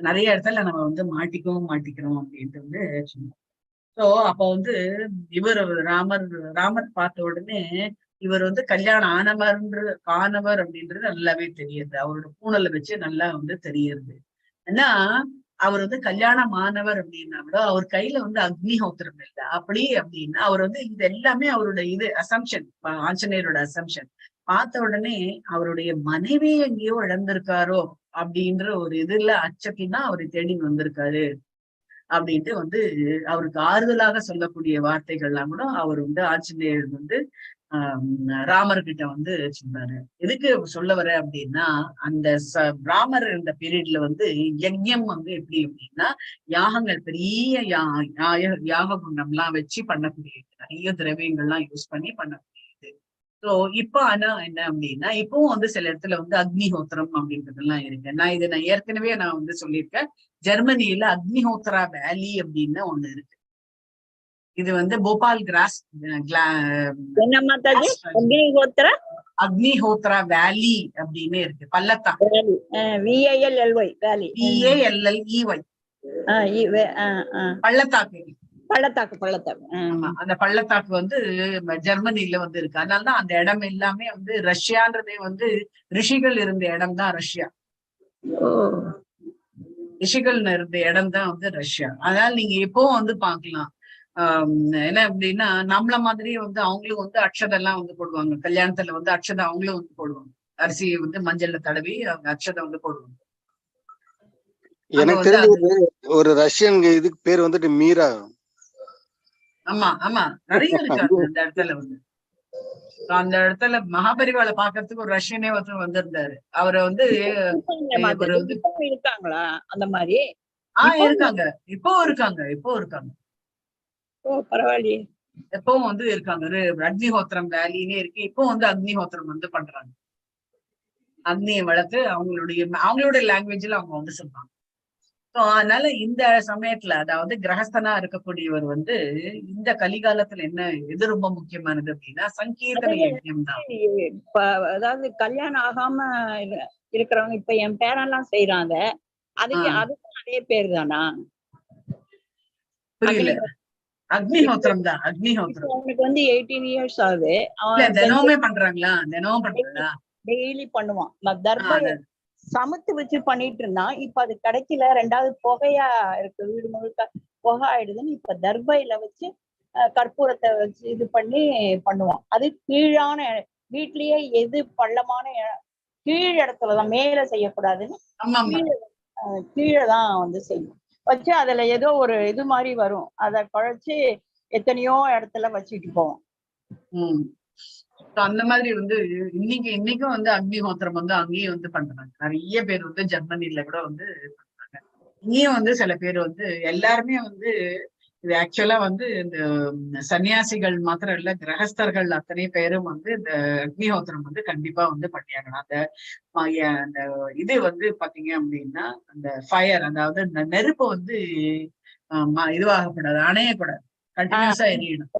நிறைய இடத்துல நம்ம வந்து மாட்டிக்கிறோம் அப்படின்ட்டு வந்து சொன்னோம். சோ அப்ப வந்து இவர் ராமர் பார்த்த உடனே இவர் வந்து கல்யாணம் ஆனவர் அப்படின்றது நல்லாவே தெரியுது. அவரோட பூணலை வச்சு நல்லா வந்து தெரியுது. ஏன்னா அவர் வந்து கல்யாணம் ஆனவர் அப்படின்னா கூட அவர் கையில வந்து அக்னிஹோத்திரம் இல்லை. அப்படின்னா அவர் வந்து இது எல்லாமே அவரோட அசம்ஷன், ஆஞ்சநேயரோட அசம்ஷன். பார்த்த உடனே அவருடைய மனைவி எங்கேயோ இழந்திருக்காரோ அப்படின்ற ஒரு அச்சத்தின்னா அவரை தேடி வந்திருக்காரு அப்படின்ட்டு வந்து அவருக்கு ஆறுதலாக சொல்லக்கூடிய வார்த்தைகள்லாம் கூட அவர் வந்து ஆஞ்சநேயர் வந்து ராமர்கிட்ட வந்து சொன்னாரு. எதுக்கு சொல்ல வர அப்படின்னா, அந்த ராமர் இந்த பீரியட்ல வந்து யஜ்யம் வந்து எப்படி அப்படின்னா, யாகங்கள் பெரிய யாக குண்டம்லாம் வச்சு பண்ணக்கூடிய நிறைய திரவியங்கள்லாம் யூஸ் பண்ணி பண்ணக்கூடியது. ஸோ இப்போ ஆனா என்ன அப்படின்னா, இப்பவும் வந்து சில இடத்துல வந்து அக்னிஹோத்திரம் அப்படின்றதெல்லாம் இருக்கு. நான் ஏற்கனவே வந்து சொல்லியிருக்கேன். ஜெர்மனியில அக்னிஹோத்ரா வேலி அப்படின்னு ஒண்ணு இருக்கு. இது வந்து போபால் அக்னிஹோத்ரா வேலி அப்படின்னு இருக்கு. பள்ளத்தாக்கு, பள்ளத்தாக்கு. அந்த பள்ளத்தாக்கு வந்து ஜெர்மனில வந்து இருக்கு. அதனாலதான் அந்த இடம் எல்லாமே வந்து ரஷ்யான்றதே வந்து ரிஷிகள் இருந்த இடம் தான் ரஷ்யா. ரிஷிகள் இருந்த இடம் தான் வந்து ரஷ்யா. அதனால நீங்க எப்பவும் வந்து பாக்கலாம். என்ன அப்படின்னா, நம்மள மாதிரியே வந்து அவங்களும் வந்து அக்ஷதெல்லாம் வந்து போடுவாங்க. கல்யாணத்துல வந்து அக்ஷதை அவங்களும் வந்து போடுவாங்க. அரிசி வந்து மஞ்சள்ல தடவி அவங்க அக்ஷதை வந்து போடுவாங்க. எனக்கு தெரிஞ்ச ஒரு ரஷ்யன் இதுக்கு பேர் வந்துட்டு மீரா. ஆமா நிறைய இருக்கு அந்த இடத்துல வந்து. அந்த இடத்துல மகாபரிவாளை பாக்குறதுக்கு ஒரு ரஷ்யனே ஒருத்தர் வந்திருந்தாரு. அவரை வந்து இருக்காங்களா அந்த மாதிரி? இருக்காங்க, இப்போ இருக்காங்க. பரவாயில்லையே. எப்பவும் வந்து இருக்காங்க. அக்னிஹோத்திரம் வேலின்னே இருக்கு. இப்போ வந்து அக்னிஹோத்திரம் வந்து பண்றாங்க. அக்னியை வளர்த்து அவங்களுடைய லாங்குவேஜ்ல அவங்க வந்து சொல்றாங்க. அதனால இந்த சமயத்துல, அதாவது கிரகஸ்தனா இருக்கக்கூடியவர் வந்து இந்த கலிகாலத்துல எது ரொம்ப முக்கியமானது அப்படின்னா, சங்கீர்த்தன யஜ்ஞம் தான். அதாவது கல்யாணம் ஆகாம இருக்கிறவங்க இப்ப என் பேரெல்லாம் செய்யறாங்க, அதுக்கும் அதே பேரு தானா? புரியல. அக்னிஹோத்திரம் தான். அக்னிஹோத்திரம் அவனுக்கு வந்து 18 years ஆகுது. தினமுமே பண்றாங்களா? தினமும் பண்றாங்களா? டெய்லி பண்ணுவான். தர்பை சமைத்து வச்சு பண்ணிட்டு இருந்தான். இப்ப அது கிடைக்கல. 2வது புகையா இருக்கு, வீடு முழுக்க புகை ஆயிடுதுன்னு இப்ப தர்பையில வச்சு கற்பூரத்தை வச்சு இது பண்ணி பண்ணுவான். அது கீழான வீட்லயே எது பள்ளமான கீழ் இடத்துலதான், மேல செய்யக்கூடாதுன்னு கீழே தான் வந்து செய்யும். வச்சு அதுல ஏதோ ஒரு இது மாதிரி வரும், அதை குழைச்சு எத்தனையோ இடத்துல வச்சுட்டு போவோம். அந்த மாதிரி வந்து இன்னைக்கும் வந்து அக்னிஹோத்திரம் வந்து அங்கேயும் வந்து பண்றாங்க. நிறைய பேர் வந்து ஜெர்மனில கூட வந்து பண்றாங்க. இங்கேயும் வந்து சில பேர் வந்து எல்லாருமே வந்து இது ஆக்சுவலா வந்து இந்த சன்னியாசிகள் மாத்திரம் இல்ல, கிரகஸ்தர்கள் அத்தனை பேரும் வந்து இந்த அக்னிஹோத்திரம் வந்து கண்டிப்பா வந்து பண்ணியாகணும். அந்த இது வந்து பாத்தீங்க அப்படின்னா, அந்த ஃபயர், அதாவது இந்த நெருப்பு வந்து இதுவாகக்கூடாது, அணையக்கூடாது, கண்டினியூஸா எரியணும்.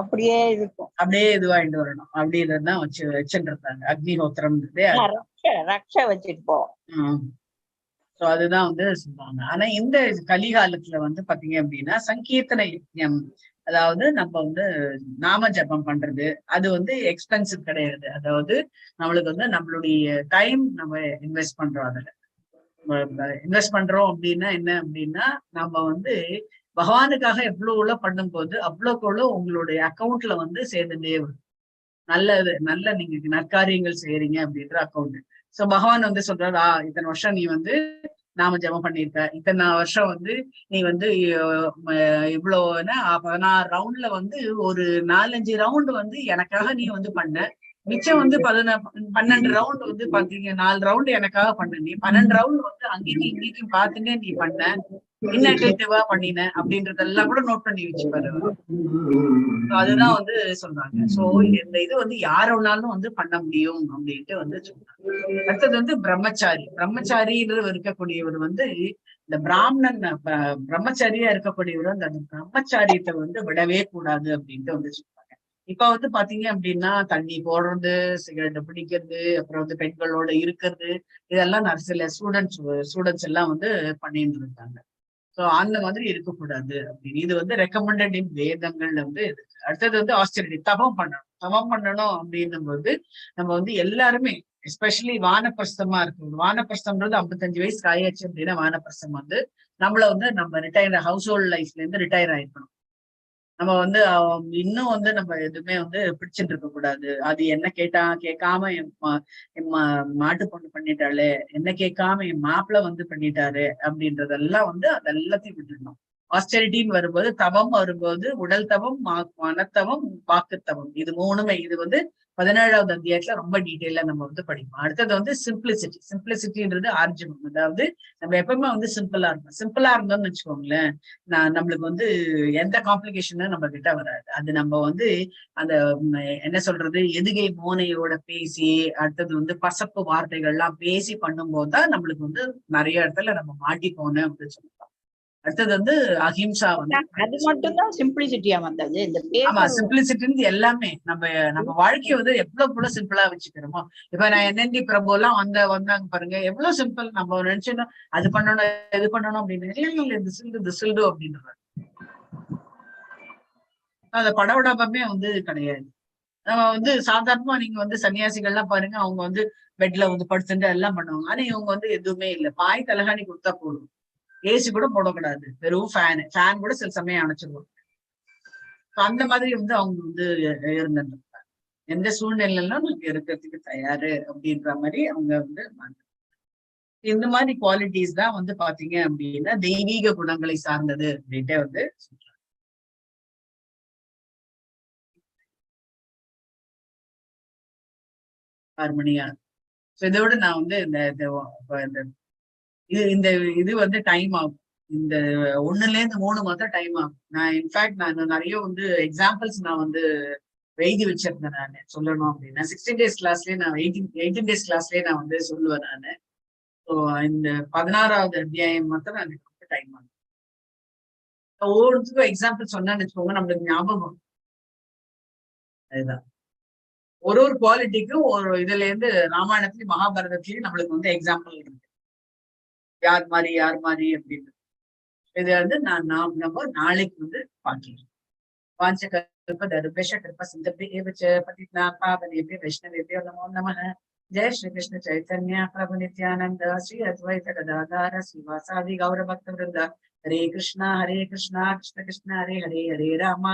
அப்படியே இருக்கும், அப்படியே இதுவாயிட்டு வரணும் அப்படின்றதுதான் வச்சுட்டு இருந்தாங்க அக்னிஹோத்திரம். ரக்ஷ வச்சுட்டு போவோம். சோ அதுதான் வந்து சொல்றாங்க. ஆனா இந்த கலிகாலத்துல வந்து பாத்தீங்க அப்படின்னா சங்கீர்த்தன யஜ்ஞம், அதாவது நம்ம வந்து நாம ஜபம் பண்றது, அது வந்து எக்ஸ்பென்சிவ் கிடையாது. அதாவது நம்மளுக்கு வந்து நம்மளுடைய டைம் நம்ம இன்வெஸ்ட் பண்றோம். அதுல இன்வெஸ்ட் பண்றோம் அப்படின்னா என்ன அப்படின்னா, நம்ம வந்து பகவானுக்காக எவ்வளவு பண்ணும்போது அவ்வளோக்கு உங்களுடைய அக்கௌண்ட்ல வந்து சேர்ந்துட்டே வரும். நல்ல நீங்க நற்காரியங்கள் செய்யறீங்க அப்படின்ற அக்கௌண்ட். சோ பகவான் வந்து சொல்றாரு, இத்தனை வருஷம் நீ வந்து நாம ஜெபம் பண்ணிருக்க, இத்தனை வருஷம் வந்து நீ வந்து இவ்வளவுன்னா 16 ரவுண்ட்ல வந்து ஒரு 4-5 ரவுண்ட் வந்து எனக்காக நீ வந்து பண்ண. மிச்சம் வந்து 12 ரவுண்ட் வந்து பாத்தீங்க, 4 ரவுண்ட் எனக்காக பண்ண. நீ 12 ரவுண்ட் வந்து அங்கேயும் இங்கேயும் பார்த்துட்டே நீ பண்ண, இன்னட்டேட்டிவா பண்ணின அப்படின்றதெல்லாம் கூட நோட் பண்ணி வச்சுப்பாரு. அதுதான் வந்து சொல்றாங்க. சோ இந்த இது வந்து யாரோனாலும் வந்து பண்ண முடியும் அப்படின்ட்டு வந்து சொல்றாங்க. அடுத்தது வந்து பிரம்மச்சாரின்றது இருக்கக்கூடியவர் வந்து இந்த பிராமணன் பிரம்மச்சாரியா இருக்கக்கூடியவர் அந்த பிரம்மச்சாரியத்தை வந்து விடவே கூடாது அப்படின்ட்டு வந்து சொல்றாங்க. இப்ப வந்து பாத்தீங்க அப்படின்னா தண்ணி போடுறது, சிகரெட் பிடிக்கிறது, அப்புறம் வந்து பெண்களோட இருக்கிறது, இதெல்லாம் சில ஸ்டூடெண்ட்ஸ் எல்லாம் வந்து பண்ணிட்டு இருக்காங்க. சோ அந்த மாதிரி இருக்கக்கூடாது அப்படின்னு இது வந்து ரெக்கமெண்டட் இன் வேதங்கள்ல வந்து இருக்கு. அடுத்தது வந்து ஆஸ்டரிட்டி, தவம் பண்ணணும் அப்படின்னும் போது நம்ம வந்து எல்லாருமே எஸ்பெஷலி வானப்பிரஸ்தமா இருக்கு. வானப்பிரஸ்தம்ன்றது 55 வயசுக்கு ஆயாச்சு அப்படின்னா வானப்பிரஸ்தம் வந்து நம்மள வந்து நம்ம ரிட்டையர் ஹவுஸ் ஹோல்ட் லைஃப்ல இருந்து ரிட்டையர் ஆயிருக்கணும். நம்ம வந்து இன்னும் வந்து நம்ம எதுவுமே வந்து பிடிச்சிட்டு இருக்க கூடாது. அது என்ன கேட்காம என் மாட்டு பொண்ணு பண்ணிட்டாளே, என்ன கேட்காம என் மாப்பிள்ள வந்து பண்ணிட்டாரு அப்படின்றதெல்லாம் வந்து அதெல்லாத்தையும் விட்டுடணும். ஆஸ்டெரிட்டின்னு வரும்போது, தவம் வரும்போது உடல் தவம், மனத்தவம், வாக்குத்தவம், இது மூணுமே இது வந்து 17வது அத்தியாயத்துல ரொம்ப டீட்டெயிலா நம்ம வந்து படிப்போம். அடுத்தது வந்து சிம்பிளிசிட்டின்றது ஆர்ஜவம். அதாவது நம்ம எப்பவுமே வந்து சிம்பிளா இருந்தோம்னு வச்சுக்கோங்களேன், நம்மளுக்கு வந்து எந்த காம்ப்ளிகேஷனும் நம்ம கிட்ட வராது. அது நம்ம வந்து அந்த என்ன சொல்றது, எதுகை மோனையோட பேசி, அடுத்தது வந்து பசப்பு வார்த்தைகள்லாம் பேசி பண்ணும்போதுதான் நம்மளுக்கு வந்து நிறைய இடத்துல நம்ம மாட்டிப்போனோம் அப்படின்னு சொல்லலாம். அடுத்தது வந்து அஹிம்சா வந்து அது மட்டும் தான் சிம்பிளிசிட்டியா வந்தது. இந்த ஆமா, சிம்பிளிசிட்டின்னு எல்லாமே நம்ம வாழ்க்கைய வந்து எவ்வளவு சிம்பிளா வச்சுக்கிறோமோ. இப்ப நான் என்என்டி பிரபு எல்லாம் வந்தாங்க பாருங்க, எவ்வளவு சிம்பிள். நம்ம நினைச்சோம் அது பண்ணணும் இது பண்ணணும் அப்படின்னு, இந்த சில்டு அப்படின்றாங்க. அந்த படவிடாமே வந்து கிடையாது. நம்ம வந்து சாதாரணமா நீங்க வந்து சன்னியாசிகள்லாம் பாருங்க, அவங்க வந்து பெட்ல வந்து படுத்துட்டு எல்லாம் பண்ணுவாங்க. ஆனா இவங்க வந்து எதுவுமே இல்லை, பாய் தலகாணி கொடுத்தா போதும், ஏசி கூட போடக்கூடாது, வெறும் ஃபேன் கூட சில சமயம் அணைச்சிருவாங்க. அந்த மாதிரி வந்து அவங்க வந்து இருந்துட்டு எந்த சூழ்நிலையிலும் நமக்கு இருக்கிறதுக்கு தயாரு அப்படின்ற மாதிரி அவங்க வந்து இந்த மாதிரி குவாலிட்டிஸ் தான் வந்து பாத்தீங்க அப்படின்னா தெய்வீக குணங்களை சார்ந்தது அப்படின்ட்டு வந்து சொல்றாங்க. ஹார்மோனியா. இதோட நான் வந்து இந்த இது வந்து டைம் ஆகும். இந்த 1ல இருந்து 3 மாதம் டைம் ஆகும். நான் இன்ஃபேக்ட் நான் நிறைய வந்து எக்ஸாம்பிள்ஸ் நான் வந்து எழுதி வச்சிருந்தேன். நான் சொல்லணும் அப்படின்னா 16 days கிளாஸ்லயே நான் 18 days கிளாஸ்லயே நான் வந்து சொல்லுவேன் நானு. ஸோ இந்த 16வது அத்தியாயம் மட்டும் நான் ரொம்ப டைம் ஆகும். ஒவ்வொருத்துக்கும் எக்ஸாம்பிள் சொன்னான்னு வச்சுக்கோங்க, நம்மளுக்கு ஞாபகம். அதுதான் ஒரு குவாலிட்டிக்கும் ஒரு இதுல இருந்து ராமாயணத்திலயும் மகாபாரதத்திலயும் நம்மளுக்கு வந்து எக்ஸாம்பிள் இருக்கு, யார் மாதிரி அப்படின்னு. இது வந்து நம்ம நாளைக்கு வந்து பார்க்கலாம். नमो नमः। जय श्री कृष्ण चैतन्य प्रभु नित्यानंद श्री अद्वैत गदाधर श्रीवासादि गौर भक्त वृंद। हरे कृष्णा कृष्ण कृष्ण हरे हरे, हरे राम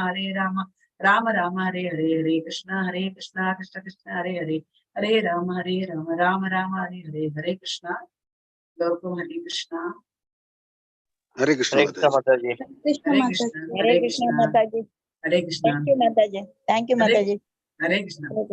राम राम हरे हरे, हरे कृष्ण कृष्ण कृष्ण हरे हरे, हरे राम राम राम हरे हरे, हरे कृष्णा। हरे कृष्णा। हरे कृष्ण माताजी। हरे कृष्ण माताजी। हरे Krishna. Thank you, Mataji. Hare Krishna. Thank you, Mataji. Hare Krishna.